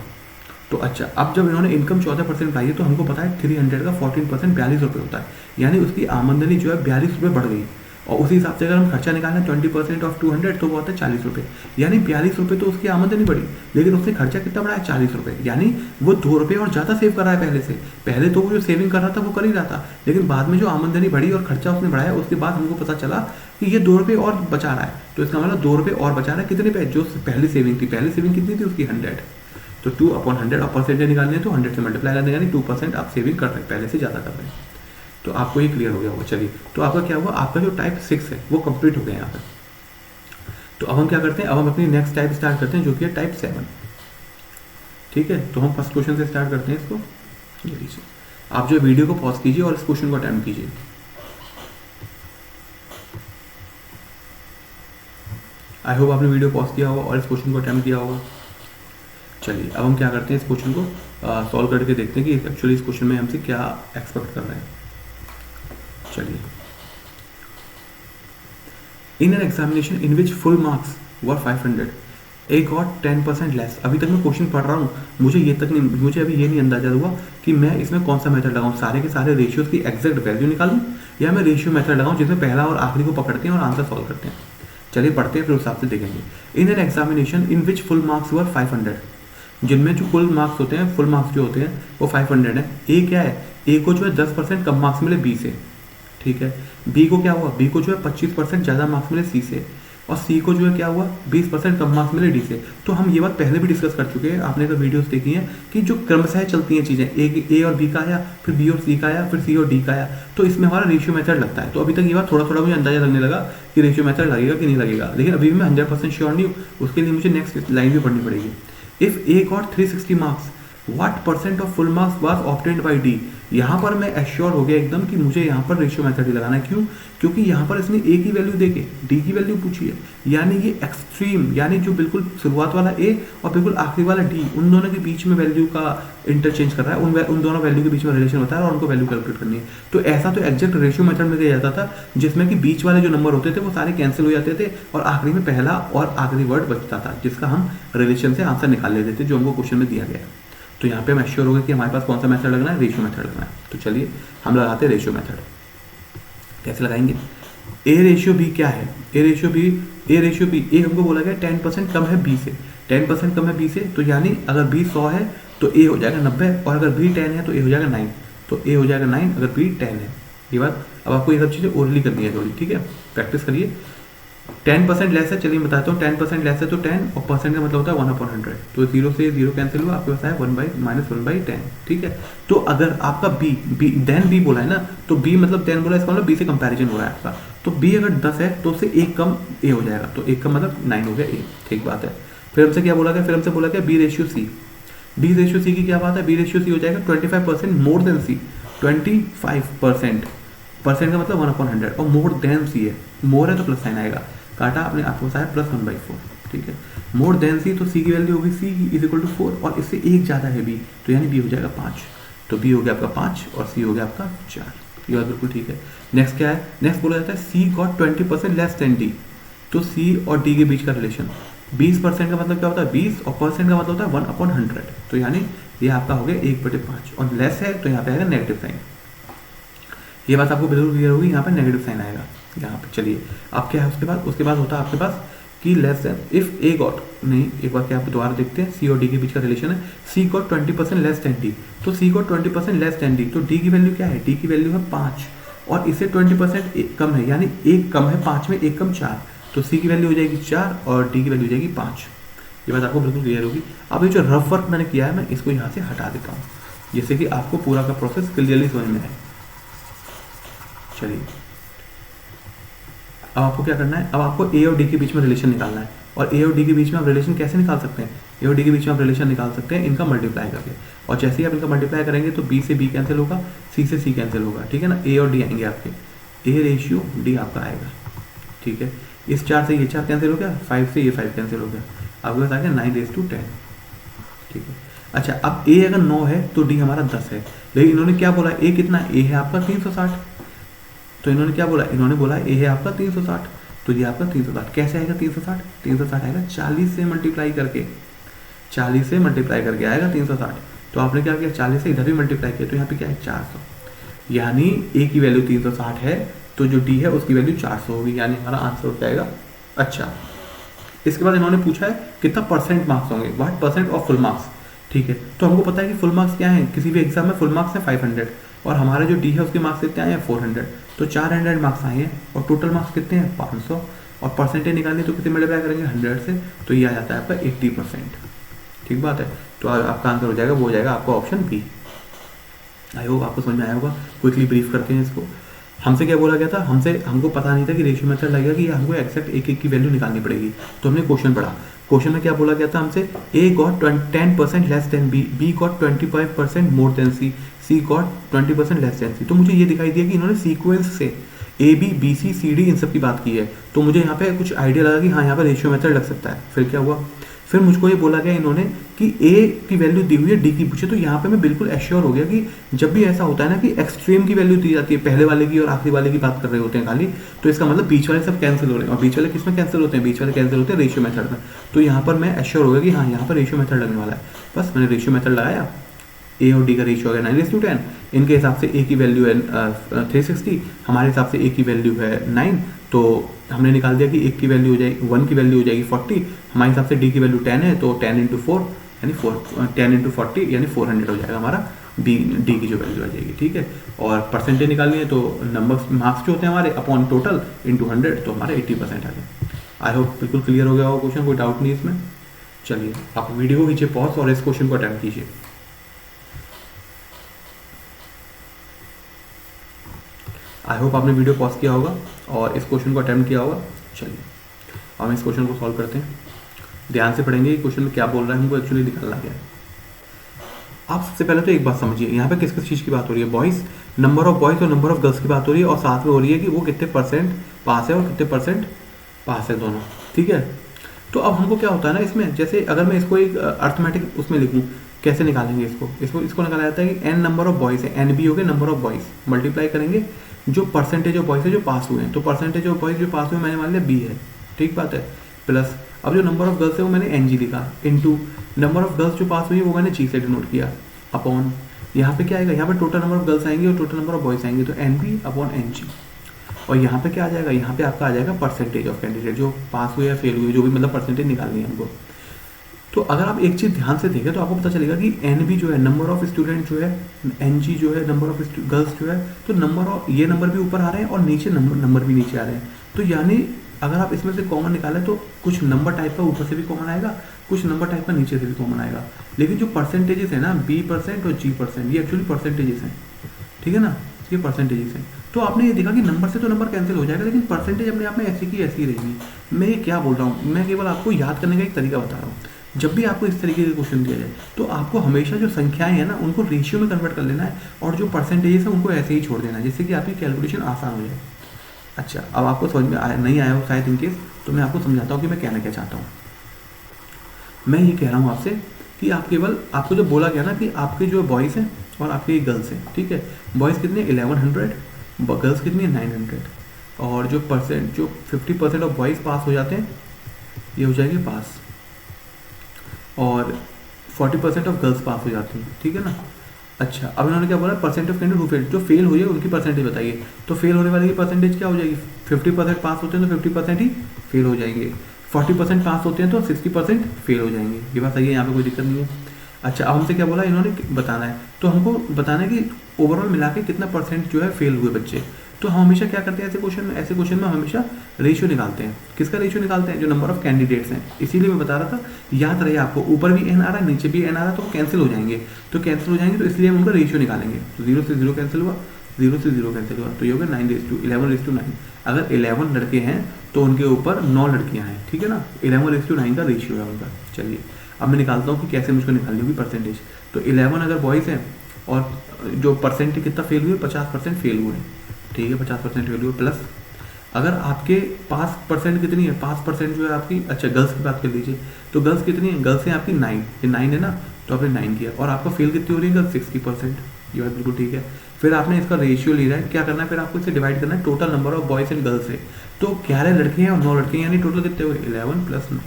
तो अच्छा, अब जब इन्होंने इनकम 14% बढ़ाई है, तो हमको पता है 300 का 14% 42 रुपये होता है, यानी उसकी आमदनी जो है 42 रुपये बढ़ गई। और उसी हिसाब से अगर हम खर्चा निकालें 20% ऑफ 200 तो वो होता है 40 रुपये, यानी 42 रुपये तो उसकी आमदनी बढ़ी, लेकिन उसने खर्चा कितना बढ़ाया, 40 रुपये, यानी वो 2 रुपये और ज़्यादा सेव कर रहा है पहले से। पहले तो वो जो सेविंग कर रहा था वो कर ही रहा था, लेकिन बाद में जो आमदनी बढ़ी और खर्चा उसने बढ़ाया, उसके बाद हमको पता चला कि ये 2 रुपये और बचा रहा है। तो इसका मतलब 2 रुपये और बचा रहा है कितने पे, जो पहली सेविंग थी, पहली सेविंग कितनी थी उसकी 100, तो 2/100 और परसेंटेज निकालने हैं तो 100 से मल्टीप्लाई करने, यानी 2% आप सेविंग कर रहे हैं, पहले से ज़्यादा कर रहे हैं। तो आपको ये क्लियर हो गया होगा। चलिए, तो आपका क्या हुआ, आपका जो टाइप 6 है वो कंप्लीट हो गया यहाँ पर। तो अब हम क्या करते हैं, अब हम अपनी नेक्स्ट टाइप स्टार्ट करते हैं जो कि है टाइप 7। ठीक है, तो हम फर्स्ट क्वेश्चन से स्टार्ट करते हैं इसको। ये लीजिए, आप जो वीडियो को पॉज कीजिए और इस क्वेश्चन को अटेम्प्ट कीजिए। आई होप आपने वीडियो पॉज किया होगा और इस क्वेश्चन को अटेम्प्ट किया होगा। चलिए, अब हम क्या करते हैं, इस क्वेश्चन को सॉल्व करके देखते हैं कि एक्चुअली इस क्वेश्चन में हमसे क्या एक्सपेक्ट कर रहे हैं। चलिए, इन an examination in which full marks were 500 A got 10% less. अभी तक मैं क्वेश्चन पढ़ रहा हूँ, मुझे अभी ये नहीं अंदाजा हुआ कि मैं इसमें कौन सा मेथड लगाऊं, सारे के सारे रेशियोज की एग्जैक्ट वैल्यू निकालूं, या मैं रेशियो मेथड लगाऊं जिसमें पहला और आखिरी को पकड़ते हैं और आंसर सॉल्व करते हैं। चलिए पढ़ते हैं, फिर उस हिसाब से देखेंगे। इन an examination in which full marks वर 500, जिनमें जो फुल मार्क्स होते हैं, फुल मार्क्स जो होते हैं वो 500 है। ए क्या है, ए को जो है 10% कम मार्क्स मिले बी से, ठीक है। बी को क्या हुआ, बी को जो है 25% ज़्यादा मार्क्स मिले सी से, और सी को जो है क्या हुआ 20% कम मार्क्स मिले डी से। तो हम ये बात पहले भी डिस्कस कर चुके हैं, आपने तो वीडियोस देखी हैं कि जो क्रमशः चलती हैं चीज़ें, ए और बी का आया, फिर बी और सी का आया, फिर सी और डी का आया, तो इसमें हमारा रेशियो मेथड लगता है। तो अभी तक ये बात थोड़ा थोड़ा मुझे अंदाजा लगने लगा कि रेशियो मेथड लगेगा कि नहीं लगेगा, लेकिन अभी भी मैं 100% श्योर नहीं हूँ। उसके लिए मुझे नेक्स्ट लाइन भी पढ़नी पड़ेगी। If A got 360 marks, what percent of full marks was obtained by D. यहाँ पर मैं एश्योर हो गया एकदम कि मुझे यहाँ पर रेशियो मेथड ही लगाना है। क्यों? क्योंकि यहाँ पर इसने ए की वैल्यू देके डी की वैल्यू पूछी है, यानी ये एक्सट्रीम, यानी जो बिल्कुल शुरुआत वाला ए और बिल्कुल आखिरी वाला डी, उन दोनों के बीच में वैल्यू का इंटरचेंज कर रहा है, उन दोनों वैल्यू के बीच में रिलेशन होता है और उनको वैल्यू कैलकुलेट करनी है। तो ऐसा तो एग्जैक्ट रेशियो मेथड में दिया जाता था, जिसमें कि बीच वाले जो नंबर होते थे वो सारे कैंसिल हो जाते थे और आखिरी में पहला और आखिरी वर्ड बचता था, जिसका हम रिलेशन से आंसर निकाल लेते थे जो हमको क्वेश्चन में दिया गया। तो यहाँ पे हम एश्योर हो गए कि हमारे पास कौन सा मेथड लगना है, रेशियो मेथड लगना है। तो चलिए हम लगाते हैं रेशियो मेथड। कैसे लगाएंगे? ए रेशियो बी क्या है? ए रेशियो बी, ए हमको बोला गया 10% कम है बी से, 10% कम है बी से, तो यानी अगर बी 100 है तो ए हो जाएगा 90, और अगर बी 10 है तो ए हो जाएगा 9, तो ए हो जाएगा 9 अगर बी 10 है। ये बात अब आपको ये सब चीज़ें ओरली करनी है थोड़ी, ठीक है, प्रैक्टिस करिए। 10% लेस है, चलिए बताता हूँ। 10% लेस है तो 10, और परसेंट का मतलब होता है 1/100, तो 0 से 0 कैंसिल हुआ, आपके पास आया 1/-1/10, ठीक है। तो अगर आपका बी बोला है ना, तो बी मतलब 10 बोला, इसका मतलब बी से कंपैरिजन हो रहा है आपका, तो बी अगर 10 है तो उससे एक कम ए हो जाएगा, तो एक कम मतलब 9 हो गया ए, ठीक बात है। फिर हमसे क्या बोला गया? फिर हमसे बोला गया B ratio C. B ratio C की क्या बात है? बी रेशियो सी हो जाएगा 25% मोर देन सी, 25%, परसेंट का मतलब 1/100, और मोर देन सी है, मोर है तो प्लस साइन आएगा, काटा आपने, आपके पास आया +1/4, ठीक है। मोर देन सी, तो सी की वैल्यू होगी सी इज इक्वल टू 4, और इससे एक ज़्यादा है बी, तो यानी बी हो जाएगा 5, तो बी हो गया आपका 5 और सी हो गया आपका 4। ये बात बिल्कुल ठीक है। नेक्स्ट क्या है? नेक्स्ट बोला जाता है सी गॉट 20% लेस देन डी। तो सी और डी के बीच का रिलेशन, 20% का मतलब क्या होता है 20, और परसेंट का मतलब होता है 1/100, तो यानी ये आपका हो गया 1/5, और लेस है तो यहाँ पे आएगा नेगेटिव साइन। ये बात आपको बिल्कुल क्लियर होगी, यहाँ पे नेगेटिव साइन आएगा यहाँ पे। चलिए अब क्या है उसके बाद होता है आपके पास कि less than, if A got, नहीं एक बार क्या आप दोबारा देखते हैं, सी और डी के बीच का रिलेशन है, सी गॉट 20% लेस देन डी, तो सी गॉट 20% लेस देन डी, तो डी की वैल्यू क्या है? डी की वैल्यू है 5, और इससे 20% कम है, यानी एक कम है 5 में, एक कम 4, तो सी की वैल्यू हो जाएगी 4 और डी की वैल्यू हो जाएगी 5। ये बात आपको बिल्कुल क्लियर होगी। अब ये जो रफ वर्क मैंने किया है, मैं इसको यहाँ से हटा देता हूँ, जिससे कि आपको पूरा का प्रोसेस क्लियरली समझ में आए। चलिए अब आपको क्या करना है? अब आपको ए और डी के बीच में रिलेशन निकालना है, और ए और डी के बीच में आप रिलेशन कैसे निकाल सकते हैं? ए और डी के बीच में आप रिलेशन निकाल सकते हैं इनका मल्टीप्लाई करके, और जैसे ही आप इनका मल्टीप्लाई करेंगे तो बी से बी कैंसिल होगा, सी से सी कैंसिल होगा, ठीक है ना। ए और डी आएंगे आपके, ए रेशियो डी आपका आएगा, ठीक है। इस 4 से ये 4 कैंसिल हो गया, 5 से ये 5 कैंसिल हो गया, आपके पास आ गया 9/10, ठीक है। अच्छा, अब ए अगर 9 है तो डी हमारा 10 है, लेकिन इन्होंने क्या बोला? ए कितना? ए है आपका 360, तो इन्होंने क्या बोला? इन्होंने बोला ए है आपका 360, तो ये आपका 360 कैसे आएगा? 360 आएगा 40 से मल्टीप्लाई करके, 40 से मल्टीप्लाई करके आएगा 360। तो आपने क्या किया? 40 से इधर भी मल्टीप्लाई किया, तो यहाँ पे क्या है? 400, यानी ए की वैल्यू 360 है, तो जो डी है उसकी वैल्यू 400 होगी, यानी हमारा आंसर हो जाएगा। अच्छा, इसके बाद इन्होंने पूछा है कितना परसेंट मार्क्स होंगे, what percent of full marks, ठीक है। तो हमको पता है कि फुल मार्क्स क्या है, किसी भी एग्जाम में फुल मार्क्स है 500, और हमारा जो डी है उसके मार्क्स कितने आए हैं? 400, तो 400 मार्क्स आए हैं, और टोटल मार्क्स कितने हैं? 500, और परसेंटेज निकालनी तो कितने मल्टीप्लाई करेंगे? 100 से, तो ये आ जाता है आपका 80%, ठीक बात है। तो आपका आंसर हो जाएगा, वो हो जाएगा आपका ऑप्शन बी। आई होप आपको समझ में आया होगा। क्विकली ब्रीफ करते हैं इसको। हमसे क्या बोला गया था? हमको पता नहीं था कि रेशियो मेथड लगेगा कि हमको एक्जैक्ट एक एक की वैल्यू निकालनी पड़ेगी, तो हमने क्वेश्चन पढ़ा। क्वेश्चन में क्या बोला गया था हमसे? A got 10% less than B, B got 25% more than C, C got 20% less than C. तो मुझे ये दिखाई दिया कि इन्होंने सीक्वेंस से A B B C C D इन सब की बात की है, तो मुझे यहाँ पे कुछ आइडिया लगा कि हाँ यहाँ पर रेशियो मेथड लग सकता है। फिर क्या हुआ? फिर मुझको ये बोला गया इन्होंने कि ए की वैल्यू दी हुई है, डी की पूछे, तो यहाँ पे मैं बिल्कुल एश्योर हो गया कि जब भी ऐसा होता है ना कि एक्सट्रीम की वैल्यू दी जाती है, पहले वाले की और आखिरी वाले की बात कर रहे होते हैं खाली, तो इसका मतलब बीच वाले सब कैंसिल हो रहे हैं। और बीच वाले किस में कैंसिल होते हैं? बीच वाले कैंसिल होते हैं रेशियो मेथड में। तो यहाँ पर मैं एश्योर हो गया कि हाँ यहाँ पर रेशियो मेथड लगने वाला है। बस मैंने रेशियो मेथड लगाया, ए और डी का रेशियो है 9:10, इनके हिसाब से ए की वैल्यू है 360, हमारे हिसाब से ए की वैल्यू है 9, तो हमने निकाल दिया कि एक की वैल्यू हो जाएगी 1 की वैल्यू हो जाएगी 40, हमारे हिसाब से डी की वैल्यू 10 है, तो 10 × 4 यानी 10 × 40 यानी 400 हो जाएगा हमारा डी की जो वैल्यू आ जाएगी, ठीक है। और परसेंटेज निकालनी है तो नंबर मार्क्स जो होते हैं हमारे अपॉन टोटल इंटू 100, तो हमारा 80% आ गया। आई होप बिल्कुल क्लियर हो गया होगा क्वेश्चन, कोई डाउट नहीं इसमें। चलिए आप वीडियो को कीजिए पॉज और इस क्वेश्चन को अटेम्प्ट कीजिए। आई होप आपने वीडियो पॉज किया होगा और इस क्वेश्चन को अटेम्प्ट किया होगा। चलिए हम इस क्वेश्चन को सॉल्व करते हैं। ध्यान से पढ़ेंगे कि क्वेश्चन में क्या बोल रहा है, हमको एक्चुअली निकालना क्या है। आप सबसे पहले तो एक बात समझिए, यहाँ पे किस किस चीज़ की बात हो रही है, बॉयज़, नंबर ऑफ बॉयज़ और नंबर ऑफ गर्ल्स की बात हो रही है, और साथ में हो रही है कि वो कितने परसेंट पास है और कितने परसेंट पास है दोनों, ठीक है। तो अब हमको क्या होता है ना इसमें, जैसे अगर मैं इसको एक अर्थमेटिक उसमें लिखूँ, कैसे निकालेंगे इसको निकाला जाता है कि एन नंबर ऑफ बॉयज़ है, एन बी हो गए नंबर ऑफ बॉयज़, मल्टीप्लाई करेंगे जो परसेंटेज ऑफ बॉयज़ है जो पास हुए हैं, तो परसेंटेज ऑफ बॉयज़ जो पास हुए मैंने मान लिया बी है, ठीक बात है, प्लस अब जो नंबर ऑफ गर्ल्स है वो मैंने एन जी लिखा, इनटू नंबर ऑफ गर्ल्स जो पास हुई है वो मैंने जी से डिनोट किया, अपॉन यहाँ पे क्या आएगा, यहाँ पे टोटल नंबर ऑफ गर्ल्स आएंगे और टोटल नंबर ऑफ बॉयज़ आएंगे, तो N B upon N G, और यहाँ पे क्या आ जाएगा, यहाँ पे आपका आ जाएगा परसेंटेज ऑफ कैंडिडेट जो पास हुए या फेल हुए, जो भी मतलब परसेंटेज निकालनी है हमको। तो अगर आप एक चीज़ ध्यान से देखें तो आपको पता चलेगा कि एन बी जो है नंबर ऑफ स्टूडेंट जो है, एन जी जो है नंबर ऑफ गर्ल्स जो है, तो नंबर ऑफ ये नंबर भी ऊपर आ रहे हैं और नीचे नंबर भी नीचे आ रहे हैं, तो यानी अगर आप इसमें से कॉमन निकालें तो कुछ नंबर टाइप का ऊपर से भी कॉमन आएगा, कुछ नंबर टाइप का नीचे से भी कॉमन आएगा, लेकिन जो परसेंटेजेस है ना B% और G%, ये एक्चुअली परसेंटेजेस हैं, ठीक है ना, ये परसेंटेजेस हैं। तो आपने ये देखा कि नंबर से तो नंबर कैंसिल हो जाएगा, लेकिन परसेंटेज अपने आप में ऐसी की ऐसी ही रहेगी। मैं ये क्या बोल रहा हूँ, मैं केवल आपको याद करने का एक तरीका बता रहा हूँ। जब भी आपको इस तरीके के क्वेश्चन दिया जाए तो आपको हमेशा जो संख्याएं हैं ना उनको रेशियो में कन्वर्ट कर लेना है, और जो परसेंटेजेस है उनको ऐसे ही छोड़ देना है, जिससे कि आपकी कैलकुलेशन आसान हो जाए। अच्छा, अब आपको समझ में नहीं आया हो शायद इनकेस, तो मैं आपको समझाता हूँ कि मैं कहना क्या चाहता हूँ। मैं ये कह रहा हूँ आपसे कि आप केवल, आपको जो बोला गया ना कि आपके जो बॉयज़ हैं और आपके गर्ल्स हैं, ठीक है, बॉयज़ कितने 1100, गर्ल्स कितनी है 900, और जो 50% ऑफ बॉयज़ पास हो जाते हैं ये हो जाएगी पास, और 40% ऑफ गर्ल्स पास हो जाती हैं, ठीक है ना। अच्छा, अब इन्होंने क्या बोला, percent of candidate who fail, जो फेल हुई है उनकी परसेंटेज बताइए, तो फेल होने वाले की परसेंटेज क्या हो जाएगी, 50% पास होते हैं तो 50% ही फेल हो जाएंगे, 40% पास होते हैं तो 60% फेल हो जाएंगे, ये बात सही है, यहाँ पे कोई दिक्कत नहीं है। अच्छा, अब हमसे क्या बोला इन्होंने बताना है, तो हमको बताना है कि ओवरऑल मिला के कितना परसेंट जो है फेल हुए बच्चे। तो हम हमेशा क्या करते हैं ऐसे क्वेश्चन में हम हमेशा रेशियो निकालते हैं। किसका रेशियो निकालते हैं, जो नंबर ऑफ कैंडिडेट्स हैं। इसीलिए मैं बता रहा था, याद रहे आपको, ऊपर भी एन आ रहा है नीचे भी एन आ रहा है, तो कैंसिल हो जाएंगे, तो इसलिए हम उनका रेशियो निकालेंगे। तो 0 से 0 कैंसिल हुआ, 0 से 0 कैंसिल हुआ, तो ये होगा 9:11:9। अगर 11 लड़के हैं तो उनके ऊपर 9 लड़कियां हैं, ठीक है ना, 11:9 का रेशियो है उनका। चलिए अब मैं निकालता हूँ कि कैसे मुझको निकालनी होगी परसेंटेज। तो 11 अगर बॉयज़ हैं और जो परसेंटेज कितना फेल हुए, 50% फेल हुए, ठीक है, 50% फेल हुए, प्लस अगर आपके पास परसेंट कितनी है, 5% जो है आपकी, अच्छा गर्ल्स की बात कर लीजिए, तो गर्ल्स कितनी है, गर्ल्स हैं आपकी 9, ये 9 है ना, तो आपने 9 किया, और आपका फेल कितनी हो रही है गर्ल्स, 60%, ये बात बिल्कुल ठीक है। फिर आपने इसका रेशियो ले रहा है, क्या करना है, फिर आपको इसे डिवाइड करना है total number of boys and girls है, तो 11 लड़के हैं और 9 लड़के हैं, यानी टोटल कितने हुए 11 + 9,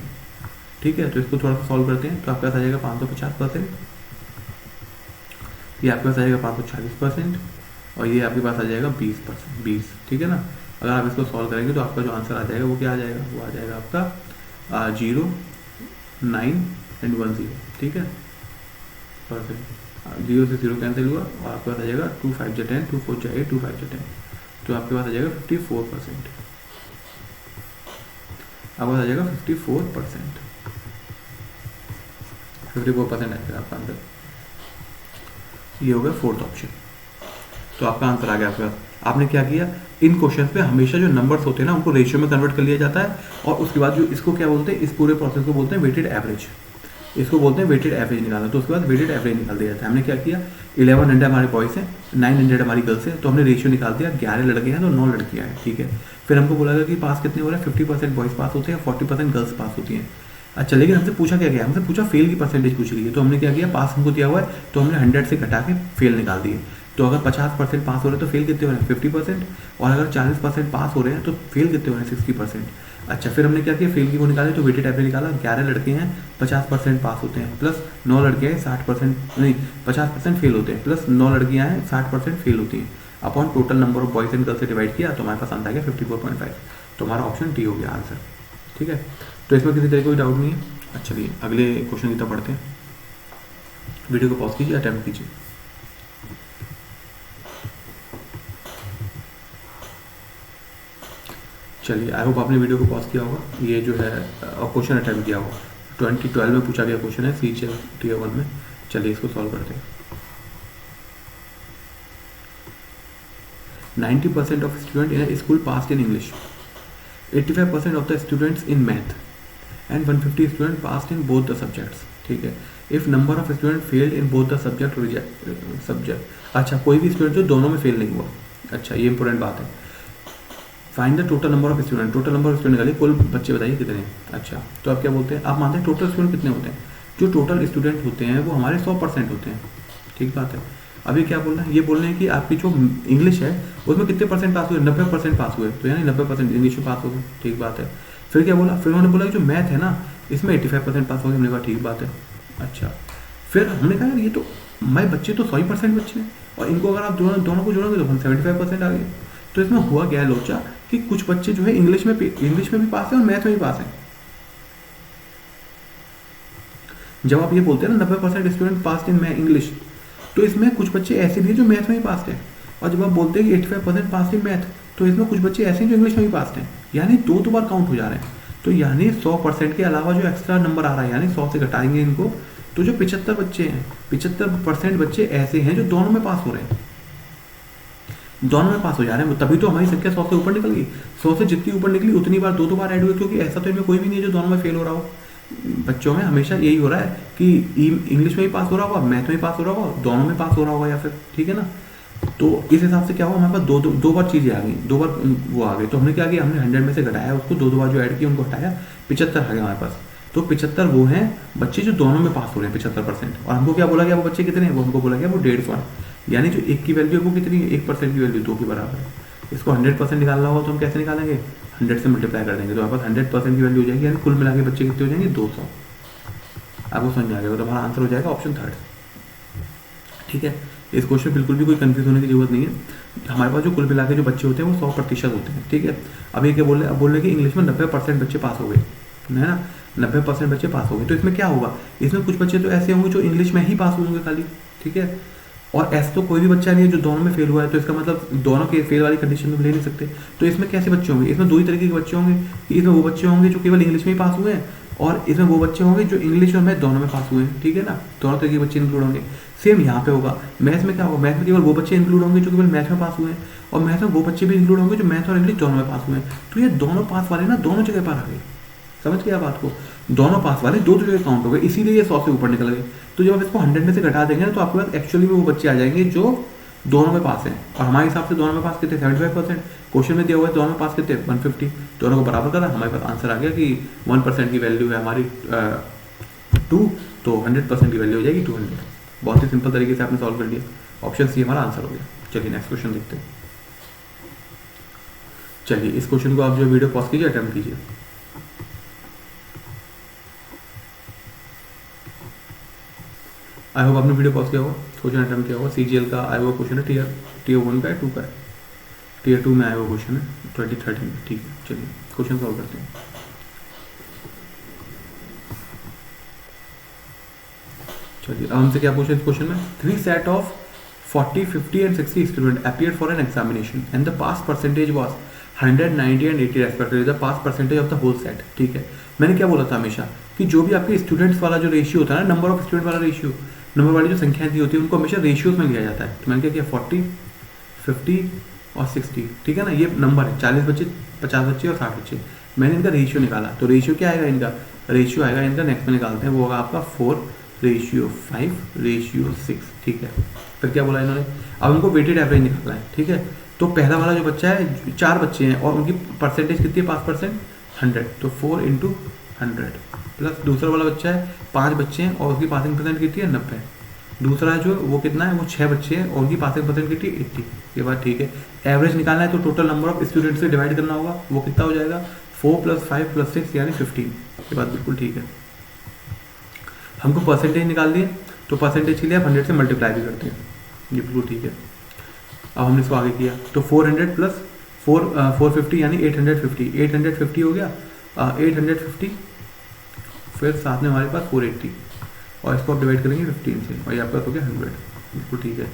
ठीक है। तो इसको थोड़ा सा सॉल्व करते हैं, तो आपके पास आ जाएगा 550%, ये आपके पास आ जाएगा 540%, और ये आपके पास आ जाएगा 20%, 20, ठीक है ना। अगर आप इसको सॉल्व करेंगे तो आपका जो आंसर आ जाएगा वो क्या आ जाएगा, वो आ जाएगा आपका 0, 9 एंड 1 0, ठीक है, परसेंट। 0 से 0 कैंसिल हुआ, और आपके पास आ जाएगा 2 5 जा 10, 2 4 जा 8, 2 5 जा 10, तो आपके पास आ जाएगा 54%, आपके पास आ जाएगा 54%, 54% आएगा आपका आंसर। ये हो गया फोर्थ ऑप्शन, तो आपका आंसर आ गया आपके पास। आपने क्या किया, इन क्वेश्चन पे हमेशा जो नंबर्स होते हैं ना उनको रेशियो में कन्वर्ट कर लिया जाता है, और उसके बाद जो इसको क्या बोलते हैं, इस पूरे प्रोसेस को बोलते हैं वेटेड एवरेज, इसको बोलते हैं वेटेड एवरेज निकालना। तो उसके बाद वेटेड एवरेज निकाल दिया जाता है। हमने क्या किया, 1100 हमारे बॉयज़ हैं, 900 हमारी गर्ल्स हैं, तो हमने रेशियो निकाल दिया, 11 लड़के हैं तो 9 लड़कियाँ हैं, ठीक है। फिर हमको बोला गया कि पास कितने हो रहे हैं, 50% बॉयज़ पास होते हैं, 40% गर्ल्स पास होती हैं। अच्छा, लेकिन हमसे पूछा क्या गया, हमसे पूछा फेल की परसेंटेज पूछी गई है, तो हमने क्या किया, पास हमको दिया हुआ है तो हमने 100 से घटा के फेल निकाल दिए। तो अगर 50% पास हो रहे हैं तो फेल कितने हो रहे हैं 50%, और अगर 40% पास हो रहे हैं तो फेल कितने हो रहे हैं 60%। अच्छा, फिर हमने क्या किया, फेल की वो निकाले, तो वेटेड एवरेज निकाला, 11 लड़के हैं 50% पास होते हैं, प्लस 9 लड़के हैं 60% नहीं 50% फेल होते हैं, प्लस 9 लड़कियाँ हैं 60% फेल होती हैं, upon total number of boys and girls से डिवाइड किया, तो हमारे पास आंसर आ गया 54.5। तो हमारा ऑप्शन डी हो गया आंसर, ठीक है। तो इसमें किसी तरह कोई डाउट नहीं है। अच्छा, चलिए अगले क्वेश्चन की तरफ पढ़ते हैं। वीडियो को पॉज कीजिए, अटेम्प्ट कीजिए। चलिए, आई होप आपने वीडियो को पॉज किया होगा। ये जो है क्वेश्चन अटेम्प्ट किया होगा, 2012 में पूछा गया क्वेश्चन है CHL Tier 1 में। चलिए इसको सॉल्व करते हैं। 90% of students in a school passed in English, 85% of the students in math, and 150 students passed in both the subjects, ठीक है। If number of student failed in both the subject. अच्छा, कोई भी स्टूडेंट जो दोनों में फेल नहीं हुआ। अच्छा, ये इंपॉर्टेंट बात है। Find the total number of student, total number of student निकालिए, कुल बच्चे बताइए कितने हैं। अच्छा, तो आप क्या बोलते हैं, आप मानते हैं टोटल स्टूडेंट कितने होते हैं, जो टोटल स्टूडेंट होते हैं वो हमारे 100% होते हैं। ठीक बात है। अभी क्या बोलना है, ये बोल रहे हैं कि आपकी जो इंग्लिश है उसमें कितने परसेंट पास हुए, 90% पास हुए, तो यानी 90% इंग्लिश में पास हो गए। ठीक बात है। फिर क्या बोला, फिर उन्होंने बोला कि जो मैथ है ना इसमें 85% पास हो गए। हमने कहा ठीक बात है। अच्छा, फिर हमने कहा यार ये तो मैं बच्चे तो 100% बच्चे हैं, और इनको अगर आप दोनों को जोड़ोगे तो हम 75% आ गए। तो इसमें हुआ क्या है लोचा, कि कुछ बच्चे जो है इंग्लिश में भी पास है और मैथ में भी पास है। जब आप ये बोलते हैं ना 90% स्टूडेंट पास इन इंग्लिश, तो इसमें कुछ बच्चे ऐसे भी हैं जो मैथ में ही पास हैं। और जब आप बोलते हैं कि 85% पास इन मैथ, तो इसमें कुछ बच्चे ऐसे हैं जो इंग्लिश में भी पास हैं। यानी दो बार काउंट हो जा रहे हैं। तो यानी 100% के अलावा जो एक्स्ट्रा नंबर आ रहा है, यानी 100 से घटाएंगे इनको, तो जो 75 बच्चे हैं, 75% बच्चे ऐसे हैं जो दोनों में पास हो रहे हैं, दोनों में पास हो जा रहे हैं। तभी तो हमारी संख्या 100 से ऊपर निकल गई। 100 से जितनी ऊपर निकली उतनी बार दो बार ऐड हुए, क्योंकि ऐसा तो इनमें कोई भी नहीं है जो दोनों में फेल हो रहा हो। बच्चों में हमेशा यही हो रहा है कि इंग्लिश में भी पास हो रहा होगा, मैथ में भी पास हो रहा होगा, दोनों में पास हो रहा होगा या फिर, ठीक है ना। तो इस हिसाब से क्या हुआ, हमारे पास दो बार चीज़ें आ गई, दो बार वो आ गई। तो हमने क्या किया, हमने 100 में से घटाया उसको, दो बार जो ऐड किया उनको हटाया, 75 आ गए हमारे पास। तो 75 वो हैं बच्चे जो दोनों में पास हो रहे हैं, 75%। और हमको क्या बोला गया, वो बच्चे कितने हैं, वो हमको बोला गया वो 150 है। यानी जो एक की वैल्यू है वो कितनी है, 1% की वैल्यू 2 के बराबर है। इसको 100% निकालना होगा तो हम कैसे निकालेंगे, 100 से मल्टीप्लाई कर देंगे, तो हमारे पास 100% की वैल्यू हो जाएगी। यानी कुल मिला के बच्चे कितने हो जाएंगे, 200। आपको समझ आ जाएगा, तो हमारा आंसर हो जाएगा ऑप्शन 3। ठीक है। इस क्वेश्चन बिल्कुल भी कोई कंफ्यूज होने की जरूरत नहीं है। हमारे पास जो कुल मिला के जो बच्चे होते हैं वो 100% होते हैं। ठीक है। अब ये क्या बोल रहे हैं, अब बोल रहे हैं कि इंग्लिश में 90% बच्चे पास हो गए, है ना, 90% बच्चे पास हो गए। तो इसमें क्या होगा, इसमें कुछ बच्चे तो ऐसे होंगे जो इंग्लिश में ही पास होंगे खाली। ठीक है। और ऐसा तो कोई भी बच्चा नहीं है जो दोनों में फेल हुआ है, तो इसका मतलब दोनों के फेल वाली कंडीशन में ले नहीं सकते। तो इसमें कैसे बच्चे होंगे, इसमें दो ही तरीके के बच्चे होंगे। इसमें वो बच्चे होंगे जो केवल इंग्लिश में ही पास हुए हैं, और इसमें वो बच्चे होंगे जो इंग्लिश और मैथ दोनों में पास हुए हैं। ठीक है ना, दोनों तरीके के बच्चे इंक्लूड होंगे। सेम यहाँ पे होगा, मैथ में क्या होगा, मैथ में केवल वो बच्चे इंक्लूड होंगे जो केवल मैथ में पास हुए हैं, और मैथ में वो बच्चे भी इंक्लूड होंगे जो मैथ और इंग्लिश दोनों में पास हुए हैं। तो ये दोनों पास वाले ना दोनों जगह पर आ गए। समझ गया बात को, दोनों पास वाले दो जगह काउंट हो गए, इसीलिए ये 100 से ऊपर निकल गए। तो जब आप इसको 100 में से घटा देंगे ना, तो आपके पास एक्चुअली में वो बच्चे आ जाएंगे जो दोनों में पास हैं। और हमारे हिसाब से दोनों में पास कितने, 75%। क्वेश्चन में दिया हुआ है दोनों में पास कितने, 150। दोनों को बराबर करा, हमारे पास आंसर आ गया कि 1% की वैल्यू है हमारी 2, तो 100% की वैल्यू हो जाएगी 200। बहुत ही सिंपल तरीके से आपने सॉल्व कर लिया। ऑप्शन सी हमारा आंसर हो गया। चलिए नेक्स्ट क्वेश्चन देखते हैं। चलिए इस क्वेश्चन को आप जो वीडियो पॉज कीजिए, अटेम्प्ट कीजिए। आई होप आपने वीडियो पॉज किया होगा, क्वेश्चन अटेम्प्ट किया होगा। सीजीएल का आया हुआ क्वेश्चन है, टीयर 1 का है, 2 का है, टीयर 2 में आया हुआ क्वेश्चन है 2013 में। ठीक है, चलिए क्वेश्चन सॉल्व करते हैं। चलिए अब हमसे क्या पूछा इस क्वेश्चन में, 3 set of 40, 50 and 60 student appeared for an examination and the pass percentage was 100, 90 and 80 respectively, the pass percentage of the whole set। ठीक है, मैंने क्या बोला था हमेशा कि जो भी आपके स्टूडेंट्स वाला जो रेशियो होता है ना, नंबर ऑफ स्टूडेंट वाला रेशियो, नंबर वाली जो संख्याएं दी होती है उनको हमेशा रेशियोज में लिया जाता है। तो मैंने क्या किया, 40, 50 और 60। ठीक है ना, ये नंबर है, 40 बच्चे, 50 बच्चे और 60 बच्चे। मैंने इनका रेशियो निकाला, तो रेशियो क्या आएगा, इनका रेशियो आएगा, इनका नेक्स्ट में निकालते हैं, वो होगा आपका 4:5:6। ठीक है। फिर क्या बोला इन्होंने, अब उनको वेटेड एवरेज निकालना है। ठीक है, तो पहला वाला जो बच्चा है, 4 बच्चे हैं और उनकी परसेंटेज कितनी है, 5%, 100, तो 4 × 100 प्लस दूसरा वाला बच्चा है, 5 बच्चे हैं और उसकी पासिंग परसेंट कितनी है, 90। दूसरा जो वो कितना है, वो 6 बच्चे हैं और उनकी पासिंग परसेंट कितनी है, 80। ये बात ठीक है। एवरेज निकालना है तो टोटल नंबर ऑफ स्टूडेंट्स से डिवाइड करना होगा, वो कितना हो जाएगा, 4 + 5 + 6 यानी 15। ये बात बिल्कुल ठीक है। हमको परसेंटेज निकाल दिए, तो परसेंटेज के लिए आप 100 से मल्टीप्लाई भी करते हैं, ये बिल्कुल ठीक है। अब हमने इसको आगे किया, तो 400 + 450 यानी 850, 850 हो गया, 850, फिर साथ में हमारे पास 480 और इसको आप डिवाइड करेंगे 15 से, और ये आपका हो गया 100। बिल्कुल ठीक है।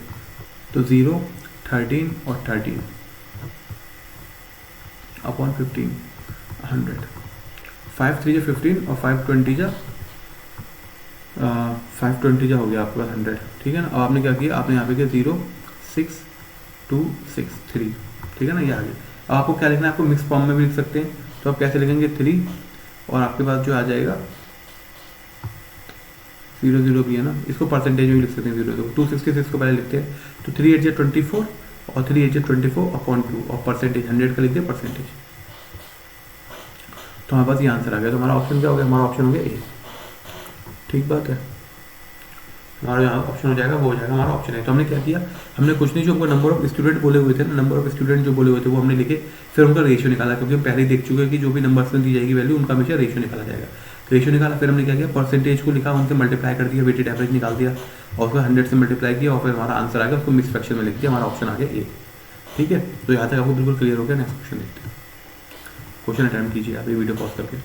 तो 0, 13 और 13 अपॉन 15, 100, 5 3 जा 15 और 5 20 जा 520 हो गया आपके पास 100। ठीक है ना। अब आपने क्या किया, आपने यहाँ पे किया 0, 6, 2, 6, 3। ठीक है ना, ये आ गया। अब आपको क्या लिखना है, आपको मिक्स फॉर्म में भी लिख सकते हैं, तो आप कैसे लिखेंगे, 3 और आपके पास जो आ जाएगा 0 भी है ना, इसको परसेंटेज में भी लिख सकते हैं 0 266 को पहले लिखते हैं, तो 3 8 24 और 3 8 24/2 और परसेंटेज 100 का लिख दिया परसेंटेज। तो हमारे पास ये आंसर आ गया। तो हमारा ऑप्शन क्या हो गया? हमारा ऑप्शन हो गया ए। ठीक बात है, हमारा यहाँ ऑप्शन हो जाएगा, वो हो जाएगा हमारा ऑप्शन है। तो हमने क्या किया, हमने कुछ नहीं, जो हमको नंबर ऑफ स्टूडेंट बोले हुए थे ना, नंबर ऑफ स्टूडेंट जो बोले हुए थे वो हमने लिखे, फिर उनका रेशियो निकाला, क्योंकि हम पहले ही देख चुके हैं कि जो भी नंबर्स में दी जाएगी वैल्यू उनका हमेशा रेशियो निकाला जाएगा। रेशियो निकाला, फिर हमने क्या किया, परसेंटेज को लिखा, उनसे मल्टीप्लाई कर दिया, वेटेड एवरेज निकाल दिया और फिर 100 से मल्टीप्लाई किया और फिर हमारा आंसर आ गया, उसको मिक्स फ्रैक्शन में लिख दिया, हमारा ऑप्शन आ गया ए। ठीक है, तो यहाँ तक आपको बिल्कुल क्लियर हो गया। नेक्स्ट क्वेश्चन देखते हैं। क्वेश्चन अटेम्प्ट कीजिए आप ये वीडियो पॉज करके।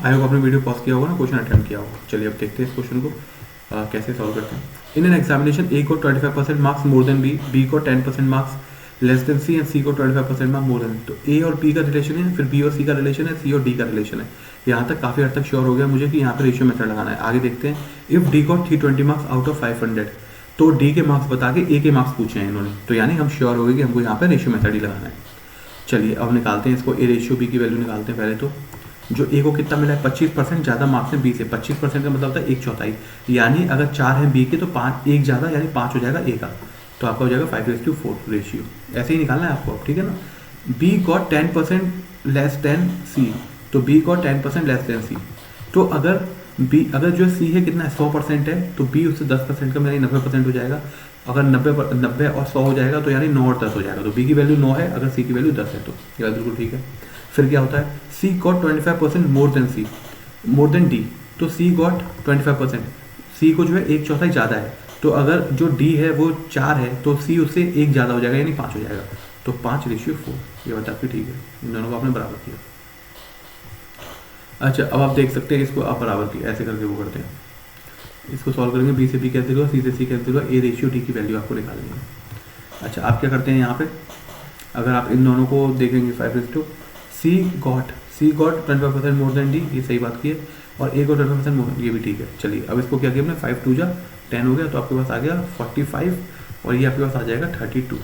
आई होप आपने वीडियो पॉज किया होगा ना, क्वेश्चन अटेम्प्ट किया होगा। चलिए अब देखते हैं इस क्वेश्चन को कैसे सॉल्व करते हैं। इन एन एग्जामिनेशन ए को 25% marks more than B, B को 10% marks less than C and C को 25% मार्क्स मोर देन। तो ए और बी का रिलेशन है, फिर बी और सी का रिलेशन है, सी और डी का रिलेशन है। यहाँ तक काफ़ी हद तक श्योर हो गया मुझे कि यहाँ पे रेशियो मेथड लगाना है। आगे देखते हैं। इफ डी को 320 मार्क्स आउट ऑफ 500, तो डी के मार्क्स बता के ए के मार्क्स पूछे हैं इन्होंने, तो यानी हम श्योर हो गए कि हमको यहाँ पे रेशियो मेथड ही लगाना है। चलिए अब निकालते हैं इसको, ए रेशियो बी की वैल्यू निकालते हैं पहले। तो जो ए को कितना मिला है 25% ज़्यादा मार्क्स है बी से। 25% का मतलब होता है 1/4, यानी अगर 4 है बी के तो 5 1 ज़्यादा यानी 5 हो जाएगा ए का, तो आपका हो जाएगा 5:4 रेशियो। ऐसे ही निकालना है आपको, ठीक है ना। B got 10% less than C, तो B got 10% less than C. तो अगर जो सी है कितना है 100% है, तो बी उससे 10% कम यानी 90% हो जाएगा। अगर 90 और 100 हो जाएगा तो यानी 9 और 10 हो जाएगा। तो बी की वैल्यू 9 है, अगर सी की वैल्यू 10 है, तो ये बिल्कुल ठीक है। फिर क्या होता है, सी गॉट 25% मोर देन डी, तो सी गॉट 25%, सी को जो है 1/4 ज़्यादा है, तो अगर जो डी है वो 4 है तो सी उससे 1 ज़्यादा हो जाएगा यानी 5 हो जाएगा, तो 5:4। ये बात आपकी ठीक है, इन दोनों को आपने बराबर किया। अच्छा अब आप देख सकते हैं इसको आप बराबर किया, ऐसे करके वो करते हैं, इसको सॉल्व करेंगे। बी से बी कैंसिल हुआ, सी से सी कैंसिल हुआ, ए रेशियो डी की वैल्यू आपको निकालनी है। अच्छा आप क्या करते हैं यहाँ पे, अगर आप इन दोनों को देखेंगे 5:2, सी गॉट 25% मोर देन डी, ये सही बात की है, और ए को 25% मोर, ये भी ठीक है। चलिए अब इसको क्या किया हमने, 5 2 10 हो गया, तो आपके पास आ गया 45 और ये आपके पास आ जाएगा 32।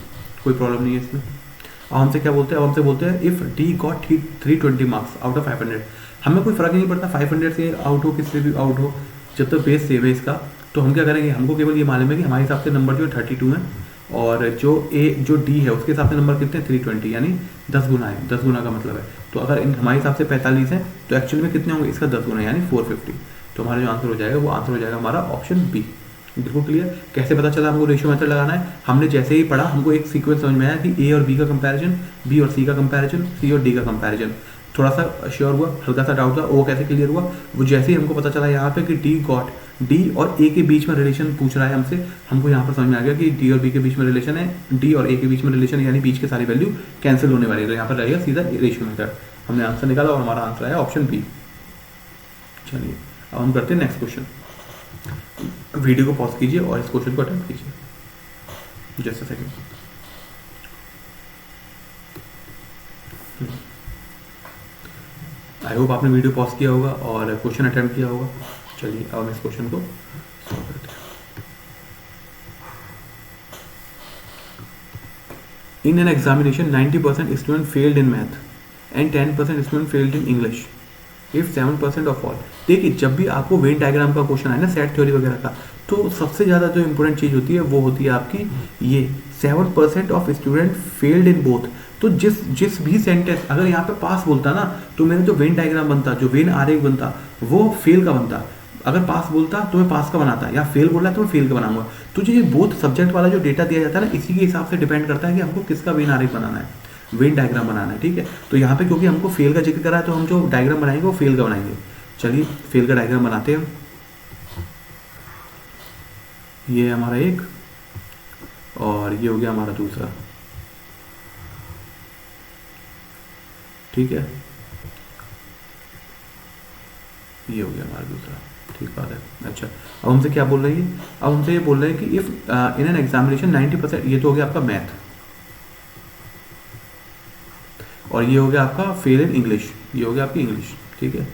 कोई प्रॉब्लम नहीं है इसमें। अब हमसे क्या बोलते हैं, अब हमसे बोलते हैं if D got 320 marks out of 500, हमें कोई फ़र्क नहीं पड़ता 500 से आउट हो किससे भी आउट हो, जब तक बेस सेम है इसका। तो हम क्या करेंगे, हमको केवल ये मालूम है कि हमारे हिसाब से नंबर जो है 32 है, और जो डी है उसके हिसाब से नंबर कितने 320, यानी 10 गुना है। 10 गुना का मतलब है, तो अगर हमारे हिसाब से 45 है तो एक्चुअली में कितने होंगे, इसका 10 गुना यानी 450। तो हमारा जो आंसर हो जाएगा वो आंसर हो जाएगा हमारा ऑप्शन बी। बिल्कुल क्लियर। कैसे पता चला हमको रेशियो मेथड लगाना है, हमने जैसे ही पढ़ा हमको एक सीक्वेंस समझ में आया कि ए और बी का कंपैरिजन, बी और सी का कंपैरिजन, सी और डी का कंपैरिजन। थोड़ा सा श्योर हुआ, हल्का सा डाउट था, वो कैसे क्लियर हुआ, वो जैसे ही हमको पता चला यहाँ पे कि डी और ए के बीच में रिलेशन पूछ रहा है हमसे, हमको यहाँ पर समझ में आ गया कि डी और बी के बीच में रिलेशन है, डी और ए के बीच में रिलेशन है, यानी बीच के सारी वैल्यू कैंसिल होने वाली है, तो यहाँ पर रहेगा सीधा रेशियो मेथड। हमने आंसर निकाला और हमारा आंसर आया ऑप्शन बी। चलिए अब हम करते हैं नेक्स्ट क्वेश्चन। वीडियो को पॉज कीजिए और इस क्वेश्चन को अटेम्प्ट कीजिए। Just a second. I hope आपने वीडियो पॉज किया होगा और क्वेश्चन अटेम्प्ट किया होगा। चलिए अब हम इस क्वेश्चन को सॉल्व करते हैं। In an examination 90% student failed in math and 10% student failed in English if 7% of all. देखिए जब भी आपको वेन डायग्राम का क्वेश्चन है ना, सेट थ्योरी वगैरह का, तो सबसे ज़्यादा जो इंपॉर्टेंट चीज़ होती है वो होती है आपकी ये 7% of student failed in both. तो जिस भी सेंटेंस, अगर यहाँ पे पास बोलता ना तो मेरा जो वेन डायग्राम बनता, जो वेन आरेख बनता, वो फेल का बनता। अगर पास बोलता तो मैं पास का बनाता, या फेल बोल रहा है तो मैं फेल का बनाऊंगा। तो जो ये बोथ सब्जेक्ट वाला जो डेटा दिया जाता है ना, इसी के हिसाब से डिपेंड करता है कि हमको किसका वेन आरेख बनाना है, वेन डायग्राम बनाना है। ठीक है, तो यहाँ पे क्योंकि हमको फेल का जिक्र करा है तो हम जो डायग्राम बनाएंगे वो फेल का बनाएंगे। चलिए फेल का डायग्राम बनाते हैं। ये है हमारा एक और ये हो गया हमारा दूसरा। ठीक है, ये हो गया हमारा दूसरा। ठीक बात है। अच्छा अब हमसे क्या बोल रही है, अब हमसे ये बोल रहे हैं कि इफ इन एन एग्जामिनेशन 90%, ये तो हो गया आपका मैथ, और ये हो गया आपका फेल इन इंग्लिश, ये हो गया आपकी इंग्लिश। ठीक है,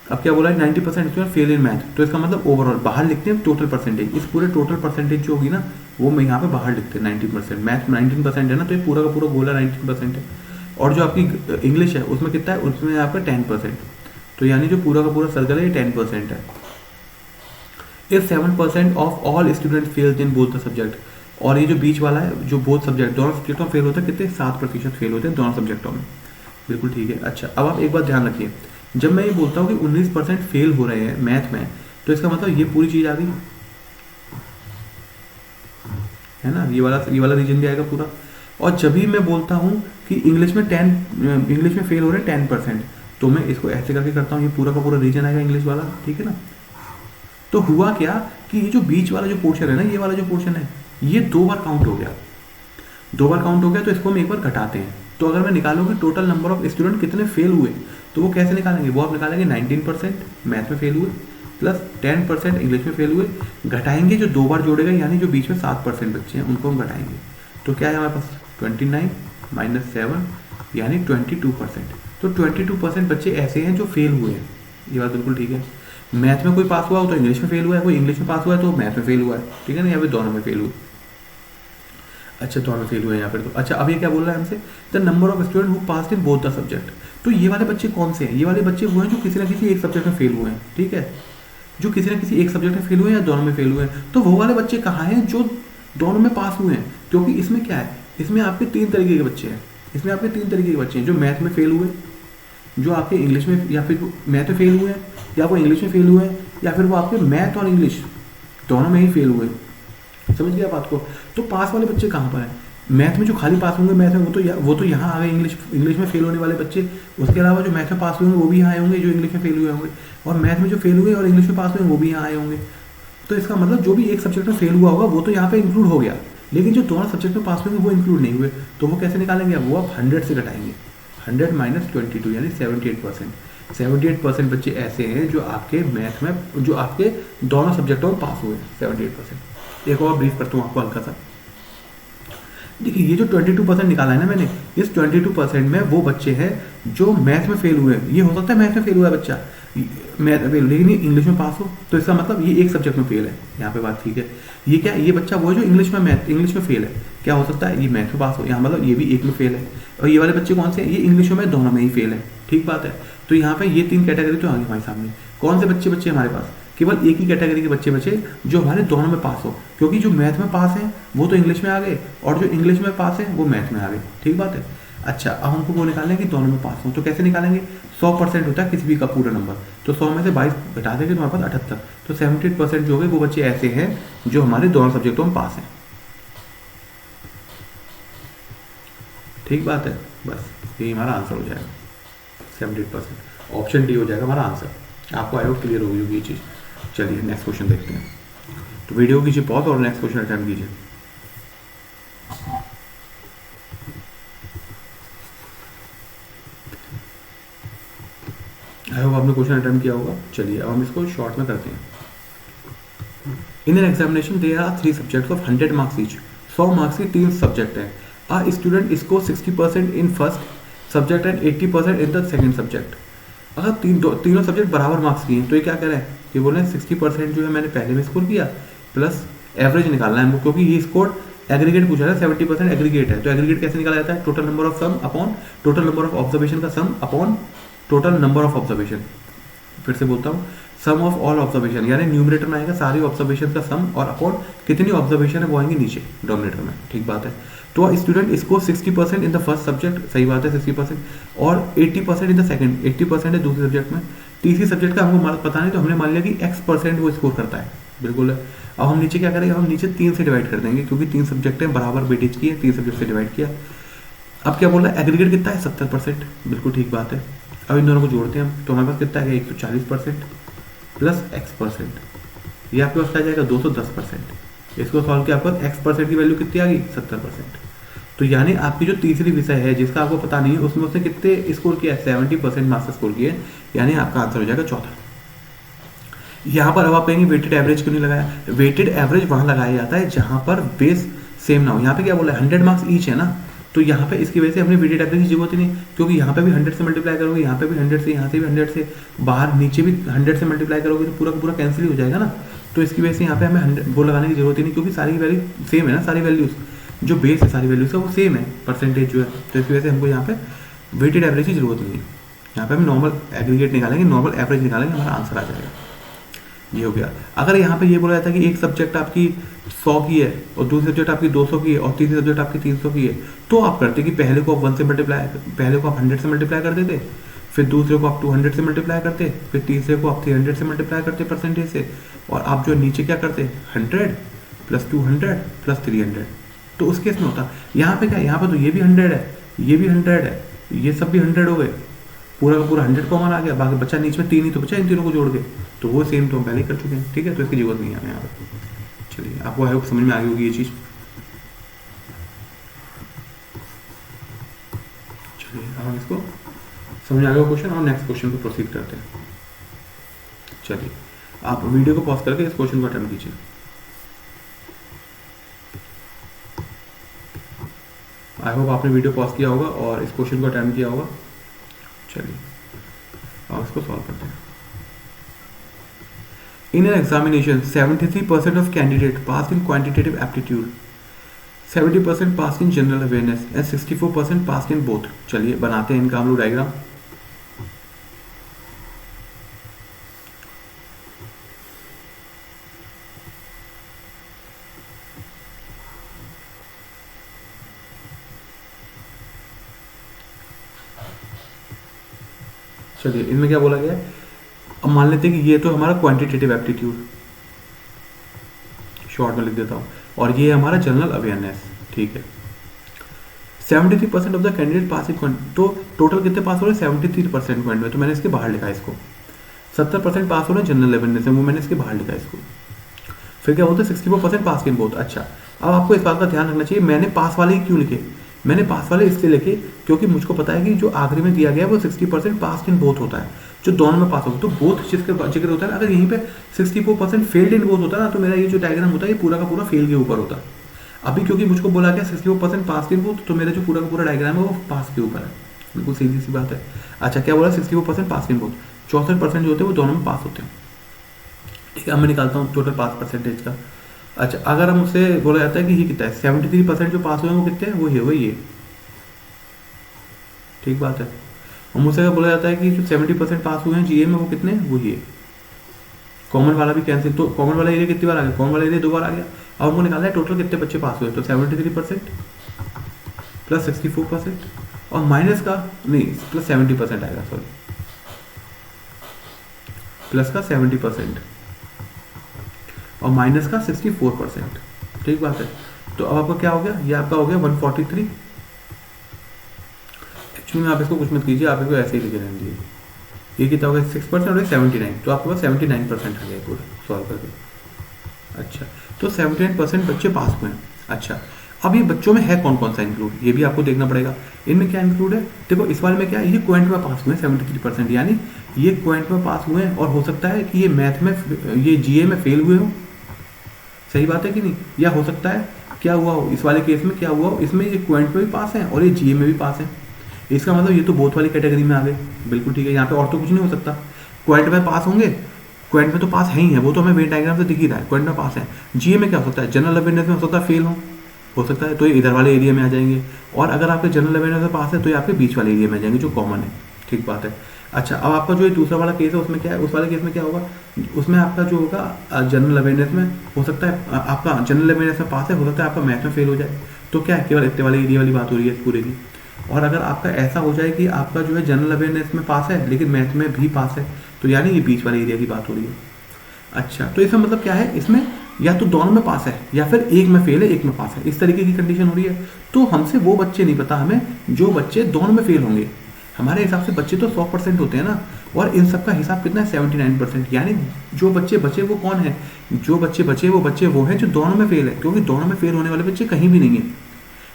अब क्या बोला है 90% स्टूडेंट फेल इन मैथ, तो इसका मतलब ओवरऑल बाहर लिखते हैं टोटल परसेंटेज। इस पूरे टोटल परसेंटेज जो होगी ना वो मैं यहाँ पे बाहर लिखते हैं 19%। मैथ 19% है ना, तो ये पूरा का पूरा गोला 19% है। और जो आपकी इंग्लिश है उसमें कितना है, उसमें आपका 10%। तो यानी जो पूरा का पूरा सर्कल है ये 10% है। If 7% of all student fails in both the subject, और ये जो बीच वाला है जो बोथ सब्जेक्ट, दोनों सब्जेक्टों में फेल होता है, कितने 7% फेल होते हैं दोनों सब्जेक्टों में। बिल्कुल ठीक है। अच्छा अब आप एक बात ध्यान रखिए, जब मैं ये बोलता हूँ कि 19% फेल हो रहे हैं मैथ में, तो इसका मतलब ये पूरी चीज़ आ गई है ना, ये वाला रीजन भी आएगा पूरा। और जब भी मैं बोलता हूँ कि इंग्लिश में फेल हो रहे हैं 10%, तो मैं इसको ऐसे करके करता हूँ, ये पूरा का पूरा रीजन आएगा इंग्लिश वाला, ठीक है ना। तो हुआ क्या कि ये जो बीच वाला जो पोर्शन है ना, ये वाला जो पोर्शन है, ये 2 बार काउंट हो गया, 2 बार काउंट हो गया, तो इसको हम एक बार घटाते हैं। तो अगर मैं निकालूंगी टोटल नंबर ऑफ स्टूडेंट कितने फेल हुए, तो वो कैसे निकालेंगे, वो आप निकालेंगे 19% मैथ में फेल हुए प्लस 10% इंग्लिश में फेल हुए, घटाएंगे जो 2 बार जोड़ेगा, यानी जो बीच में 7% बच्चे हैं उनको हम घटाएंगे। तो क्या है हमारे पास 29 - 7 यानी 22%। तो 22% बच्चे ऐसे हैं जो फेल हुए हैं, ये बात बिल्कुल ठीक है। मैथ में कोई पास हुआ हो तो इंग्लिश में फेल हुआ है, कोई इंग्लिश में पास हुआ है तो मैथ में फेल हुआ है, ठीक है ना, यहाँ पे दोनों में फेल हुए। अच्छा दोनों फेल हुए हैं यहाँ पर। तो अच्छा अब ये क्या बोल रहा है हमसे, the number of student who passed in both the subject. तो ये वाले बच्चे कौन से हैं, ये वाले बच्चे वो हैं जो किसी ना किसी एक सब्जेक्ट में फेल हुए हैं, ठीक है, जो किसी ना किसी एक सब्जेक्ट में फेल हुए हैं या दोनों में फेल हुए हैं। तो वो वाले बच्चे कहाँ हैं जो दोनों में पास हुए हैं, क्योंकि इसमें क्या है, इसमें आपके 3 तरीके के बच्चे हैं, इसमें आपके 3 तरीके के बच्चे हैं, जो मैथ में फेल हुए, जो आपके इंग्लिश में या फिर मैथ में फेल हुए हैं, या वो इंग्लिश में फेल हुए हैं, या फिर वो आपके मैथ और इंग्लिश दोनों में ही फेल हुए। समझ गया बात को। तो पास वाले बच्चे कहाँ पर हैं, मैथ में जो खाली पास होंगे मैथ में, वो तो यहाँ आ गए इंग्लिश में फेल होने वाले बच्चे। उसके अलावा जो मैथ में पास हुए होंगे वो भी यहाँ आए होंगे, जो इंग्लिश में फेल हुए होंगे, और मैथ में जो फेल हुए और इंग्लिश में पास हुए वो भी यहाँ आए होंगे। तो इसका मतलब जो भी एक सब्जेक्ट में फेल हुआ होगा वो तो यहाँ पे इंक्लूड हो गया, लेकिन जो दोनों सब्जेक्ट में पास होंगे वो इंक्लूड नहीं हुए। तो वो कैसे निकालेंगे, वो आप 100 से घटाएंगे, 100 - 22 यानी 78%। 78% बच्चे ऐसे हैं जो आपके मैथ में, जो आपके दोनों सब्जेक्टों में पास हुए, 78%। एक और ब्रीफ करता हूँ आपको हल्का सा। देखिए ये जो 22% निकाला है ना मैंने, इस 22% में वो बच्चे हैं जो मैथ में फेल हुए हैं। ये हो सकता है मैथ में फेल हुआ है बच्चा, मैथ में फेल, लेकिन ये इंग्लिश में पास हो, तो इसका मतलब ये एक सब्जेक्ट में फेल है, यहाँ पे बात ठीक है। ये क्या, ये बच्चा वो है जो इंग्लिश में फेल है, क्या हो सकता है, ये मैथ में पास हो, यहाँ मतलब ये भी एक में फेल है। और ये वाले बच्चे कौन से हैं, ये इंग्लिश में दोनों में ही फेल है, ठीक बात है। तो यहाँ पे ये 3 कैटेगरी तो आ गई हमारे सामने। कौन से बच्चे हमारे पास, केवल एक ही कैटेगरी के बच्चे बचे जो हमारे दोनों में पास हो, क्योंकि जो मैथ में पास हैं वो तो इंग्लिश में आ गए, और जो इंग्लिश में पास हैं वो मैथ में आ गए, ठीक बात है। अच्छा अब हमको वो निकालेंगे दोनों में पास हो, तो कैसे निकालेंगे, 100% होता है किसी भी का पूरा नंबर, तो 100 में से 22 घटा देंगे तो हमारे पास 78। तो 78% जो है वो बच्चे ऐसे हैं जो हमारे दोनों सब्जेक्टों में पास हैं, ठीक बात है। बस यही हमारा आंसर हो जाएगा, 78%। ऑप्शन डी हो जाएगा हमारा आंसर। आपको आई होप क्लियर होगी ये चीज़। चलिए नेक्स्ट क्वेश्चन देखते हैं। तो वीडियो कीजिए पॉज और नेक्स्ट क्वेश्चन अटेम्प्ट कीजिए। आई होप आपने क्वेश्चन अटेम्प्ट किया होगा। चलिए अब हम इसको शॉर्ट में करते हैं। In an examination there are 3 subjects of 100 marks each. 100 marks की 3 सब्जेक्ट हैं। A student score 60% in first subject and 80% in the second subject. अगर तीनों सब्जेक्ट बराबर मार्क्स किए हैं तो ये क्या कह रहा है, ये बोल रहे हैं 60% जो है मैंने पहले में स्कोर किया प्लस एवरेज निकालना है हमको, क्योंकि ये स्कोर एग्रीगेट पूछा है, 70% एग्रीगेट है। तो एग्रीगेट कैसे निकाला जाता है, total number of sum upon total number of observation का sum upon total number of observation. फिर से बोलता हूँ, सम ऑफ ऑल ऑब्जर्वेशन, यानी न्यूमरेटर में आएगा सारी ऑब्जर्वेशन का सम, और अपॉन कितनी ऑब्जर्वेशन है वो आएंगे नीचे डोमिनेटर में, ठीक बात है। तो student score 60% in the first subject, सही बात है 60%, और 80% इन द सेकंड, 80% है दूसरे सब्जेक्ट में। तीसरी सब्जेक्ट का हमको पता नहीं, तो हमने मान लिया कि x% वो स्कोर करता है, बिल्कुल है। अब हम नीचे क्या करेंगे, हम नीचे 3 से डिवाइड कर देंगे, क्योंकि 3 सब्जेक्ट हैं बराबर वेटेज की है, 3 सब्जेक्ट से डिवाइड किया। अब क्या बोल रहा है, एग्रीगेट कितना है 70%, बिल्कुल ठीक बात है। अब इन दोनों को जोड़ते हैं हम, तो हमारे पास कितना है 140% प्लस x%, ये आपके पास आ जाएगा 210%। इसको सॉल्व किया, आपको x% की वैल्यू कितनी आ गई 70%। तो यानी आपकी जो तीसरी विषय है जिसका आपको पता नहीं है, उसमें उसने कितने स्कोर किया है, 70% मार्क्स स्कोर किए, यानी आपका आंसर हो जाएगा चौथा। यहाँ पर अब आप कहेंगे वेटेड एवरेज क्यों नहीं लगाया, वेटेड एवरेज वहाँ लगाया जाता है जहाँ पर बेस सेम ना हो। यहाँ पे क्या बोला है, 100 मार्क्स ईच है ना, तो यहाँ पे इसकी वजह से हमने वेटेड एवरेज की जरूरत ही नहीं, क्योंकि यहाँ पे भी 100 से मल्टीप्लाई करोगे, यहाँ पे भी 100 से, यहाँ से भी 100 से, बाहर नीचे भी 100 से मल्टीप्लाई करोगे तो पूरा का पूरा कैंसिल हो जाएगा ना। तो इसकी वजह से यहाँ पे हमें 100 वो लगाने की जरूरत ही नहीं, क्योंकि सारी वैल्यू सेम है ना, सारी वैल्यूज जो बेस है सारी वैल्यूज का वो सेम है, परसेंटेज जो है, तो इसकी वजह से हमको यहाँ पे वेटेड एवरेज की जरूरत नहीं है। यहाँ पे हम नॉर्मल एग्रीगेट निकालेंगे, नॉर्मल एवरेज निकालेंगे, हमारा आंसर आ जाएगा। ये हो गया। अगर यहाँ पे ये बोला जाता है कि एक सब्जेक्ट आपकी 100 की है और दूसरी सब्जेक्ट आपकी 200 की है और तीसरी सब्जेक्ट आपकी 300 की है, तो आप करते कि पहले को आप 1 से मल्टीप्लाई, पहले को आप 100 से मल्टीप्लाई कर देते, फिर दूसरे को आप 200 से मल्टीप्लाई करते, फिर तीसरे को आप 300 से मल्टीप्लाई करते परसेंटेज से, और आप जो नीचे क्या करते 100 प्लस 200 प्लस 300। तो उस केस में होता, यहाँ पे क्या, यहाँ पे तो ये भी 100 है, ये भी 100 है, ये सब भी 100 हो गए, पूरा का पूरा 100 कॉमन आ गया, बाकी बचा नीचे में 3 ही तो बचा इन तीनों को जोड़ के, तो वो सेम तो हम पहले ही कर चुके हैं। ठीक है, तो इसकी जरूरत नहीं है हमें यहाँ पे। चलिए, आपको आई होप समझ में आ गई होगी ये चीज़। चलिए, अब हम इसको समझ आ गया क्वेश्चन, और नेक्स्ट क्वेश्चन को प्रोसीड करते हैं। चलिए, आप वीडियो को पॉज करके इस क्वेश्चन को अटेम्प्ट कीजिए। आई होप आपने वीडियो पॉज किया होगा और इस क्वेश्चन को अटेम्प्ट किया होगा। चलिए, अब इसको सॉल्व करते हैं। In an examination, 73% of candidates passed in quantitative aptitude, 70% passed in general awareness and 64% passed in both. चलिए, बनाते हैं इनका हम लोग डायग्राम। चलिए, इनमें क्या बोला गया है, अब मान लेते हैं कि ये तो हमारा क्वांटिटेटिव एप्टीट्यूड, शॉर्ट में लिख देता हूँ, और ये हमारा जनरल अवेयरनेस। ठीक है, 73% ऑफ द कैंडिडेट पास इन, तो टोटल कितने पास हो रहे हैं 73% पॉइंट में, तो मैंने इसके बाहर लिखा है इसको। 70% पास हो रहे हैं जनरल अवेयरनेस में, वो मैंने इसके बाहर लिखा है इसको। फिर क्या बोलते हैं 64% पास इन बोथ। अच्छा, अब आपको इस बात का ध्यान रखना चाहिए, मैंने पास वाले ही क्यों लिखे, मैंने पास वाले इसलिए लिखे क्योंकि मुझको पता है कि जो आखिरी में दिया गया है वो 60% पास इन बोथ होता है, जो दोनों में पास होगा, तो बोथ जिसका जिक्र होता है। अगर यहीं पे 64% फेल्ड इन बोथ होता है ना, तो मेरा ये जो डायग्राम होता है ये पूरा का पूरा फेल के ऊपर होता है। अभी क्योंकि मुझको बोला गया 64% पास इन बोथ, तो मेरा जो पूरा का पूरा डायग्राम है वो पास के ऊपर है, बिल्कुल सीधी सी बात है। अच्छा, क्या बोला 64% पास इन बोथ, 64% जो होते हैं वो दोनों में पास होते हैं। ठीक है, अब मैं निकालता हूँ टोटल पास परसेंटेज का। अच्छा, अगर हम उससे बोला जाता है कि ये कितना है, 73% जो पास हुए हैं वो कितने हैं, वो है वही ये। ठीक बात है, और मुझसे बोला जाता है कि जो 70% पास हुए हैं जीए में वो कितने हैं, वो ये। कॉमन वाला भी कैंसिल, तो कॉमन वाला एरिया कितनी बार आ गया, कॉमन वाला एरिया 2 बार आ गया। अब हमको निकालना है टोटल कितने बच्चे पास हुए, तो 73% प्लस 64% और माइनस का नहीं प्लस 70% आएगा, सॉरी प्लस का 70% और माइनस का 64%। ठीक बात है, तो अब आपका क्या हो गया, ये आपका हो गया 143। एक्चुअली में आप इसको कुछ मत कीजिए, आप इसको ऐसे ही लिखे रहने दीजिए। ये कितना हो गया 6% और 79, तो आपके पास 79% आ गया पूरा सॉल्व करके। अच्छा, तो 79% बच्चे पास हुए हैं। अच्छा, अब ये बच्चों में है कौन कौन सा इंक्लूड, ये भी आपको देखना पड़ेगा। इनमें क्या इंक्लूड है, देखो इस वाले में क्या है, ये क्वांट में पास हुए हैं 73%, यानी ये क्वांट में पास हुए हैं, और हो सकता है कि ये मैथ में, ये जीए में फेल हुए हो। सही बात है कि नहीं, या हो सकता है क्या हुआ हो, इस वाले केस में क्या हुआ हो, इसमें ये क्वांट में भी पास है और ये जीए में भी पास है। इसका मतलब ये तो बोथ वाली कैटेगरी में आ गए, बिल्कुल ठीक है। यहाँ पे और तो कुछ नहीं हो सकता, क्वांट में पास होंगे, क्वांट में तो पास है ही है, वो तो हमें वेन डायग्राम से दिख ही रहा है, क्वांट में पास है। जीए में क्या हो सकता है, जनरल अवेयरनेस में हो सकता है फेल हो सकता है, तो ये इधर वाले एरिया में आ जाएंगे, और अगर आपके जनरल अवेयरनेस में पास है तो ये आपके बीच वाले एरिया में आ जाएंगे जो कॉमन है। ठीक बात है। अच्छा, अब आपका जो ये दूसरा वाला केस है उसमें क्या है, उस वाले केस में क्या होगा, उसमें आपका जो होगा जनरल अवेयरनेस में हो सकता है आपका जनरल अवेयरनेस में पास है, हो सकता है आपका मैथ में फेल हो जाए, तो क्या है, केवल इतने वाले एरिया वाली बात हो रही है इस पूरे की। और अगर आपका ऐसा हो जाए कि आपका जो है जनरल अवेयरनेस में पास है लेकिन मैथ में भी पास है, तो यानी ये बीच वाले एरिया की बात हो रही है। अच्छा, तो इसमें मतलब क्या है, इसमें या तो दोनों में पास है या फिर एक में फेल है एक में पास है, इस तरीके की कंडीशन हो रही है। तो हमसे वो बच्चे नहीं पता हमें जो बच्चे दोनों में फेल होंगे। हमारे हिसाब से बच्चे तो 100% होते हैं ना, और इन सब का हिसाब कितना है 79%, यानी जो बच्चे बचे वो कौन है, जो बच्चे बचे वो हैं जो दोनों में फेल है, क्योंकि दोनों में फेल होने वाले बच्चे कहीं भी नहीं है।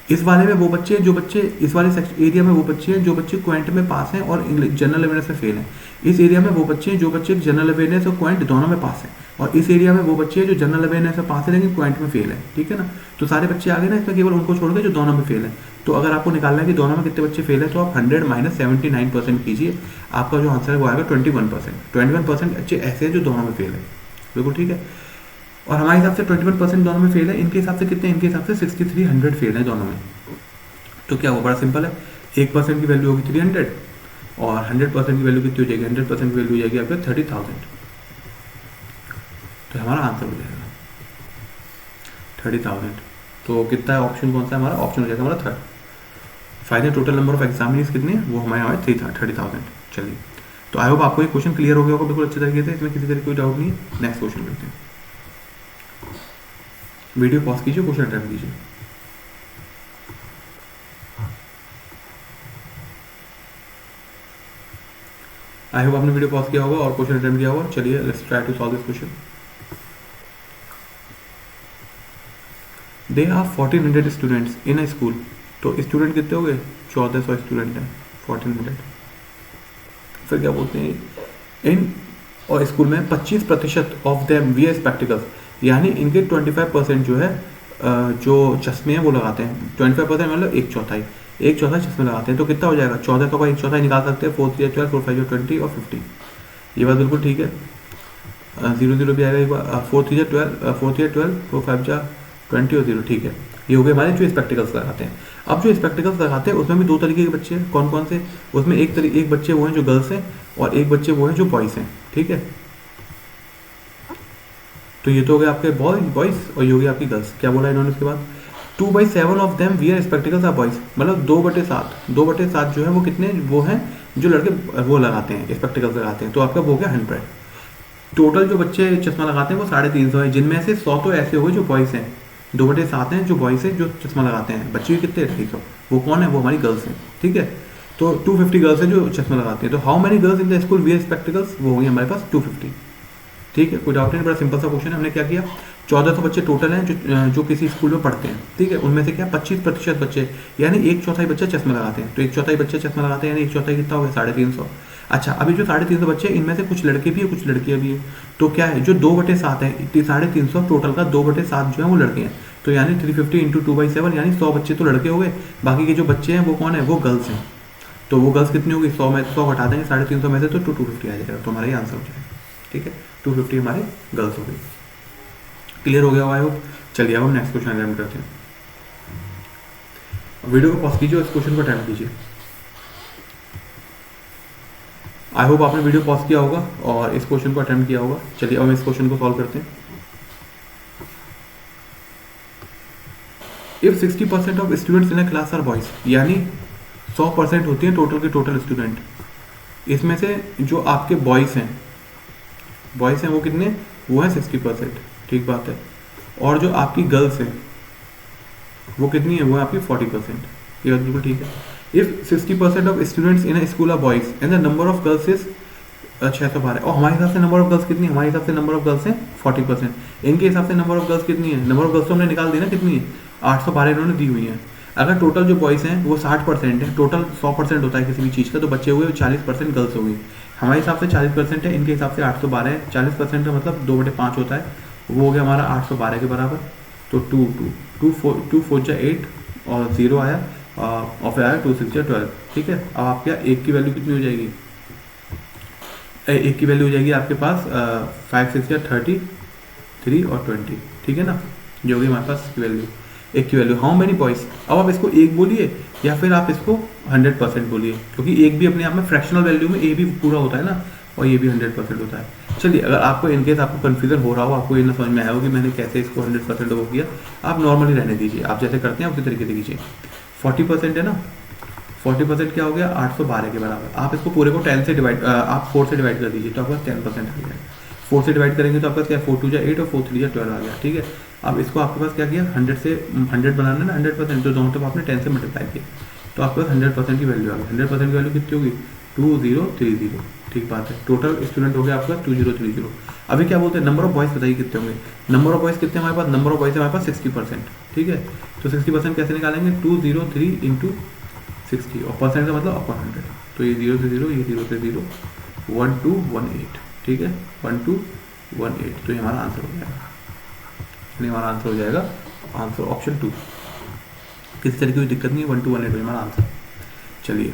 इस वाले में वो बच्चे जो बच्चे, इस वाले एरिया में वो बच्चे हैं जो बच्चे क्वांट में पास हैं और जनरल अवेयरनेस में फेल हैं। इस एरिया में वो बच्चे हैं जो बच्चे जनरल अवेयरनेस और क्वांट दोनों में पास हैं, और इस एरिया में वो बच्चे हैं जो जनरल अवेयरनेस में पास है लेकिन क्वांट में फेल है। ठीक है ना, तो सारे बच्चे आ गए ना इसमें, केवल उनको छोड़ के जो दोनों में फेल है। तो अगर आपको निकालना है कि दोनों में कितने बच्चे फेल है, तो आप 100 माइनस 79% कीजिए, आपका जो आंसर है वो आएगा 21%। 21% बच्चे ऐसे हैं जो दोनों में फेल है, बिल्कुल ठीक है। और हमारे हिसाब से 21% दोनों में फेल है, इनके हिसाब से कितने, इनके हिसाब से 6300 फेल है दोनों में। तो क्या हुआ, बड़ा सिंपल है, 1% की वैल्यू होगी 300 और 100% की वैल्यू कितनी हो जाएगी, 100% की वैल्यू हो जाएगी आपके 30,000। तो हमारा आंसर हो जाएगा 30,000। तो कितना है ऑप्शन, कौन सा है हमारा ऑप्शन हो जाएगा हमारा third. Final total number of examinees कितने हैं, वो हमारे 30,000। चलिए, तो आई होप आपको ये क्वेश्चन क्लियर हो गया होगा बिल्कुल अच्छे तरीके से, इसमें किसी तरह कोई डाउट नहीं है। नेक्स्ट क्वेश्चन करते हैं। वीडियो पॉज कीजिए, क्वेश्चन अटेम्प्ट कीजिए। आई होप आपने वीडियो पॉज किया होगा और क्वेश्चन अटेम्प्ट किया होगा। चलिए let's try to solve this question. They are 1400 students in a school. तो स्टूडेंट कितने हो गए, 1400 स्टूडेंट हैं, 1400। फिर क्या बोलते हैं, इन और स्कूल में 25% ऑफ देम वियर स्पेक्टिकल्स, यानी इनके 25% जो है जो चश्मे हैं वो लगाते हैं। 25% मतलब एक चौथाई चश्मे लगाते हैं। तो कितना हो जाएगा, 1400 का एक चौथाई निकाल सकते हैं, 4 3 12 4 5 20 और 50। ये बात बिल्कुल ठीक है। 0 0 भी आएगा एक बार, 4 3 12 4 3 12 4 5 20 और 0, ठीक है। ये हो गए हमारे जो स्पेक्टिकल्स लगाते हैं। अब जो स्पेक्टिकल्स लगाते हैं उसमें भी दो तरीके के बच्चे हैं। कौन कौन से, उसमें एक बच्चे वो हैं जो गर्ल्स हैं और एक बच्चे वो हैं जो बॉयज़ हैं, ठीक है। तो ये तो हो गए आपके बॉयज़ और ये हो गई आपकी गर्ल्स। क्या बोला इन्होंने उसके बाद, 2/7 of them wear spectacles are boys, मतलब 2/7 जो है वो कितने वो हैं जो लड़के वो लगाते हैं, स्पेक्टिकल्स लगाते हैं। तो आपका वो हो गया 100। टोटल जो बच्चे चश्मा लगाते हैं वो 350 हैं, जिनमें से 100 तो ऐसे हो गए जो बॉयज़ हैं, 2/7 हैं जो बॉयज़ हैं जो चश्मा लगाते हैं। बच्चे कितने 300, वो कौन है, वो हमारी गर्ल्स हैं, ठीक है। तो 250 गर्ल्स हैं जो चश्मा लगाती हैं। तो how many girls in the school wear spectacles, वो होंगे हमारे पास 250, ठीक है। कोई डाउट नहीं, बड़ा सिंपल सा क्वेश्चन है। हमने क्या किया, 1400 बच्चे टोटल हैं जो किसी स्कूल में पढ़ते हैं, ठीक है। उनमें से क्या 25% बच्चे, यानी एक चौथाई बच्चे चश्मा लगाते हैं। तो एक चौथाई बच्चे चश्मा लगाते हैं, यानी एक चौथाई कितना हो गया 350। अच्छा, अभी जो 350 बच्चे, इनमें से कुछ लड़के भी है कुछ लड़कियां भी है। तो क्या है, जो 2/7 है, 350 टोटल का 2/7 जो है वो लड़के हैं। तो यानी 350 इंटू 2/7, यानी 100 बच्चे तो लड़के हो गए। बाकी के जो बच्चे हैं वो कौन है, वो गर्ल्स हैं। तो वो गर्ल्स कितनी होगी, 100 में 100 घटा देंगे 350 में से, तो 250 आ जाएगा। तो हमारा ये आंसर हो जाएगा, ठीक है। 250 हमारे गर्ल्स हो गई। क्लियर हो गया आई होप। चलिए अब हम नेक्स्ट क्वेश्चन अटेम्प्ट करते हैं। वीडियो को पॉज कीजिए और इस क्वेश्चन को अटेम्प्ट कीजिए। आई होप आपने वीडियो पॉज किया होगा और इस क्वेश्चन को अटेम्प्ट किया होगा। चलिए अब हम इस क्वेश्चन को सॉल्व करते हैं। If 60% of students in a class are boys, यानी 100% होती है टोटल के टोटल स्टूडेंट। इसमें से जो आपके बॉयज़ हैं वो कितने, वो हैं 60%, ठीक बात है। और जो आपकी गर्ल्स हैं वो कितनी है, वो है आपकी 40%। ये बात बिल्कुल ठीक है। If 60% of students in a school are boys and the number of girls is 612, और हमारे हिसाब से नंबर ऑफ गर्ल्स कितनी है, हमारे हिसाब से नंबर ऑफ गर्ल्स है 40%। इनके हिसाब से नंबर ऑफ गर्ल्स कितनी है, नंबर ऑफ गर्ल्स तो हमने निकाल दी ना, कितनी है 812 इन्होंने दी हुई है। अगर टोटल जो बॉयज़ हैं वो 60% है, टोटल 100% होता है किसी भी चीज़ का, तो बच्चे हुए 40% गर्ल्स हो गई। हमारे हिसाब से 40% है, इनके हिसाब से 812 है। 40% का मतलब 2/5 होता है, वो हो गया हमारा 812 के बराबर। तो 2 4 जा 8 और 0 आया और फिर आया 2 6 जा 12, ठीक है। अब आपके एक की वैल्यू कितनी हो जाएगी, एक की वैल्यू हो जाएगी आपके पास 5 6 जा 33 और 20, ठीक है ना। जो होगी हमारे पास की वैल्यू, एक की वैल्यू। हाउ मेनी बॉयज, अब आप इसको एक बोलिए या फिर आप इसको 100% बोलिए, क्योंकि एक भी अपने आप में फ्रैक्शनल वैल्यू में ए भी पूरा होता है ना, और ये भी 100% होता है। चलिए, अगर आपको इनकेस आपको कन्फ्यूजन हो रहा हो, आपको ये ना समझ में आया हो कि मैंने कैसे इसको 100% वो किया, आप नॉर्मली रहने दीजिए, आप जैसे करते हैं उसी तरीके से कीजिए। 40% है ना, 40% क्या हो गया 812 के बराबर। आप इसको पूरे को 10 से डिवाइड, आप 4 से डिवाइड कर दीजिए तो आपका 10% आ गया। 4 से डिवाइड करेंगे तो आपका क्या 4 2 जा 8 और 4 3 जा 12 आ गया, ठीक है। अब इसको आपके पास क्या किया 100 से 100 बनाना ना 100%, तो दोनों तरफ आपने 10 से मल्टीप्लाई किया तो आपके पास 100% की वैल्यू आ गई। 100% की वैल्यू कितनी होगी 2030, ठीक बात है। टोटल स्टूडेंट हो गया आपका 2030। अभी क्या बोलते हैं नंबर ऑफ बॉयज़ बताइए कितने होंगे। नंबर ऑफ बॉयज़ कितने हमारे पास, नंबर ऑफ बॉयज़ हमारे पास 60%, ठीक है। तो 60% कैसे निकालेंगे 203 इंटू 60 और परसेंट का मतलब अपॉन 100। तो ये 0 से 0, ये 0 से 0, 1218, ठीक है 1218। तो ये हमारा आंसर हो जाएगा, यानी हमारा आंसर हो जाएगा आंसर ऑप्शन 2। किसी तरह की कोई दिक्कत नहीं है, 1218 हमारा आंसर। चलिए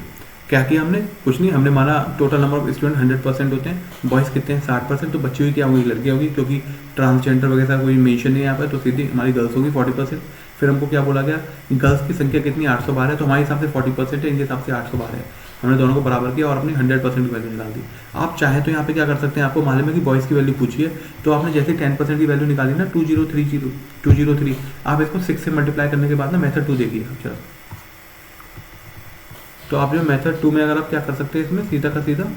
क्या किया हमने, कुछ नहीं, हमने माना टोटल नंबर ऑफ स्टूडेंट 100% होते हैं, बॉयज़ कितने हैं 60%, तो बच्ची हुई क्या होगी लड़कियाँ होगी, क्योंकि ट्रांसजेंडर वगैरह कोई मेंशन नहीं है यहाँ पर, तो सीधी हमारी गर्ल्स होगी 40%। फिर हमको क्या बोला गया, गर्ल्स की संख्या कितनी 812 है, तो हमारे हिसाब से 40% है, इनके हिसाब से 812 है। हमने दोनों को बराबर किया और अपनी 100% की वैल्यू निकाल दी। आप चाहे तो यहाँ पे क्या कर सकते हैं, आपको मालूम है कि बॉयज़ की वैल्यू पूछी है, तो आपने जैसे 10% की वैल्यू निकाली ना 203, आप इसको 6 से मल्टीप्लाई करने के बाद ना मेथड 2 देखिए। चलो तो आप जो मेथड 2 में अगर आप क्या कर सकते हैं, इसमें सीधा का सीधा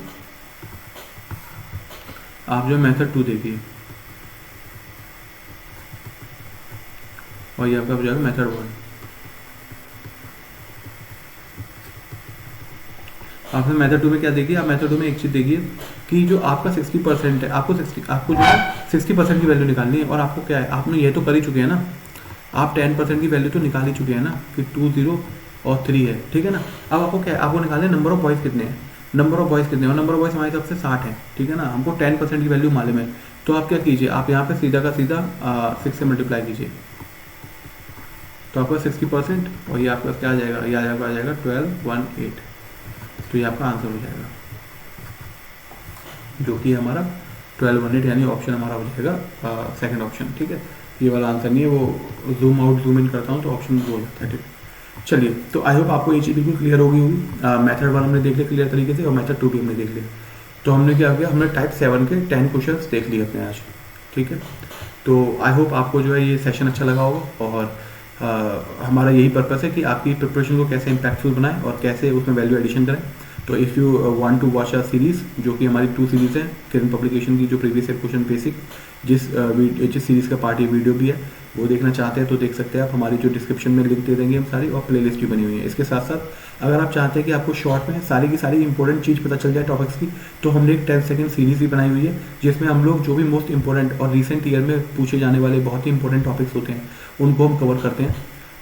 आप जो मेथड 2 देखिए और ये आपका हो जाएगा मेथड 1। आपने मेथड 2 में क्या देखिए, आप मेथड 2 में एक चीज़ देखिए कि जो आपका 60% है, आपको जो है 60% की वैल्यू निकालनी है। और आपको क्या है, आपने ये तो कर ही चुके हैं ना, आप 10% की वैल्यू तो निकाल ही चुके हैं ना कि 2 0 और 3 है, ठीक है ना। अब आपको क्या है, आपको निकालने नंबर ऑफ बॉयज़ कितने हैं, नंबर ऑफ बॉयज़ कितने हैं, और नंबर ऑफ बॉयज़ हमारे हिसाब से 60 है, ठीक है ना। हमको 10% की वैल्यू मालूम है, तो आप क्या कीजिए, आप यहाँ पे सीधा का सीधा 6 से मल्टीप्लाई कीजिए, तो आपका 60% और ये आपका क्या आ जाएगा, ये आ जाएगा 1218, तो ये आपका आंसर हो जाएगा, जो कि हमारा 1218 यानी ऑप्शन हमारा हो जाएगा सेकंड ऑप्शन, ठीक है। ये वाला आंसर नहीं है, वो जूम आउट जूम इन करता हूँ तो ऑप्शन हो जाता है, ठीक है। चलिए, तो आई होप आपको ये चीज़ बिल्कुल क्लियर हो गई होगी। मेथड 1 हमने देख लिया क्लियर तरीके से और मेथड 2 भी हमने देख लिया। तो हमने क्या किया, हमने टाइप 7 के 10 क्वेश्चन देख लिए अपने आज, ठीक है। तो आई होप आपको जो है ये सेशन अच्छा लगा होगा और हमारा यही पर्पस है कि आपकी प्रिपरेशन को कैसे इम्पैक्टफुल बनाएं और कैसे उसमें वैल्यू एडिशन करें। तो if you want to watch a series, जो कि हमारी 2 सीरीज़ है किरण पब्लिकेशन की, जो प्रीवियस ईयर क्वेश्चन बेसिक, जिस सीरीज़ का पार्ट ये वीडियो भी है, वो देखना चाहते हैं तो देख सकते हैं आप। हमारी जो डिस्क्रिप्शन में लिंक दे देंगे हम सारी, और प्लेलिस्ट भी बनी हुई है। इसके साथ साथ अगर आप चाहते हैं कि आपको शॉर्ट में सारी की सारी इंपॉर्टेंट चीज़ पता चल जाए टॉपिक्स की, तो हमने एक 10 सेकंड सीरीज़ भी बनाई हुई है, जिसमें हम लोग जो भी मोस्ट इंपॉर्टेंट और रिसेंट ईयर में पूछे जाने वाले बहुत ही इंपॉर्टेंट टॉपिक्स होते हैं उनको हम कवर करते हैं।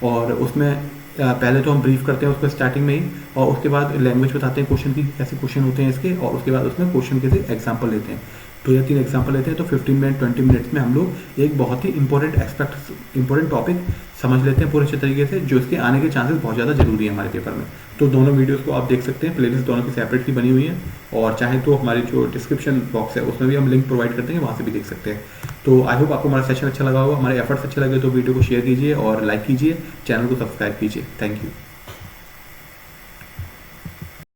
और उसमें पहले तो हम ब्रीफ करते हैं उसको स्टार्टिंग में ही, और उसके बाद लैंग्वेज बताते हैं क्वेश्चन की, कैसे क्वेश्चन होते हैं इसके, और उसके बाद उसमें क्वेश्चन के से एग्जाम्पल लेते हैं। 2 या 3 एग्जाम्पल लेते हैं, तो 15 मिनट 20 मिनट्स में हम लोग एक बहुत ही इंपॉर्टेंट टॉपिक समझ लेते हैं पूरे अच्छे तरीके से, जो इसके आने के चांसेस बहुत ज़्यादा जरूरी है हमारे पेपर में। तो दोनों वीडियोस को आप देख सकते हैं, प्लेलिस्ट दोनों की सेपरेट की बनी हुई है, और चाहे तो हमारी जो डिस्क्रिप्शन बॉक्स है उसमें भी हम लिंक प्रोवाइड करते हैं, वहाँ से भी देख सकते हैं। तो आई होप आपको हमारा सेशन अच्छा लगा होगा, हमारे एफर्ट्स अच्छे लगे तो वीडियो को शेयर कीजिए और लाइक कीजिए, चैनल को सब्सक्राइब कीजिए। Thank you.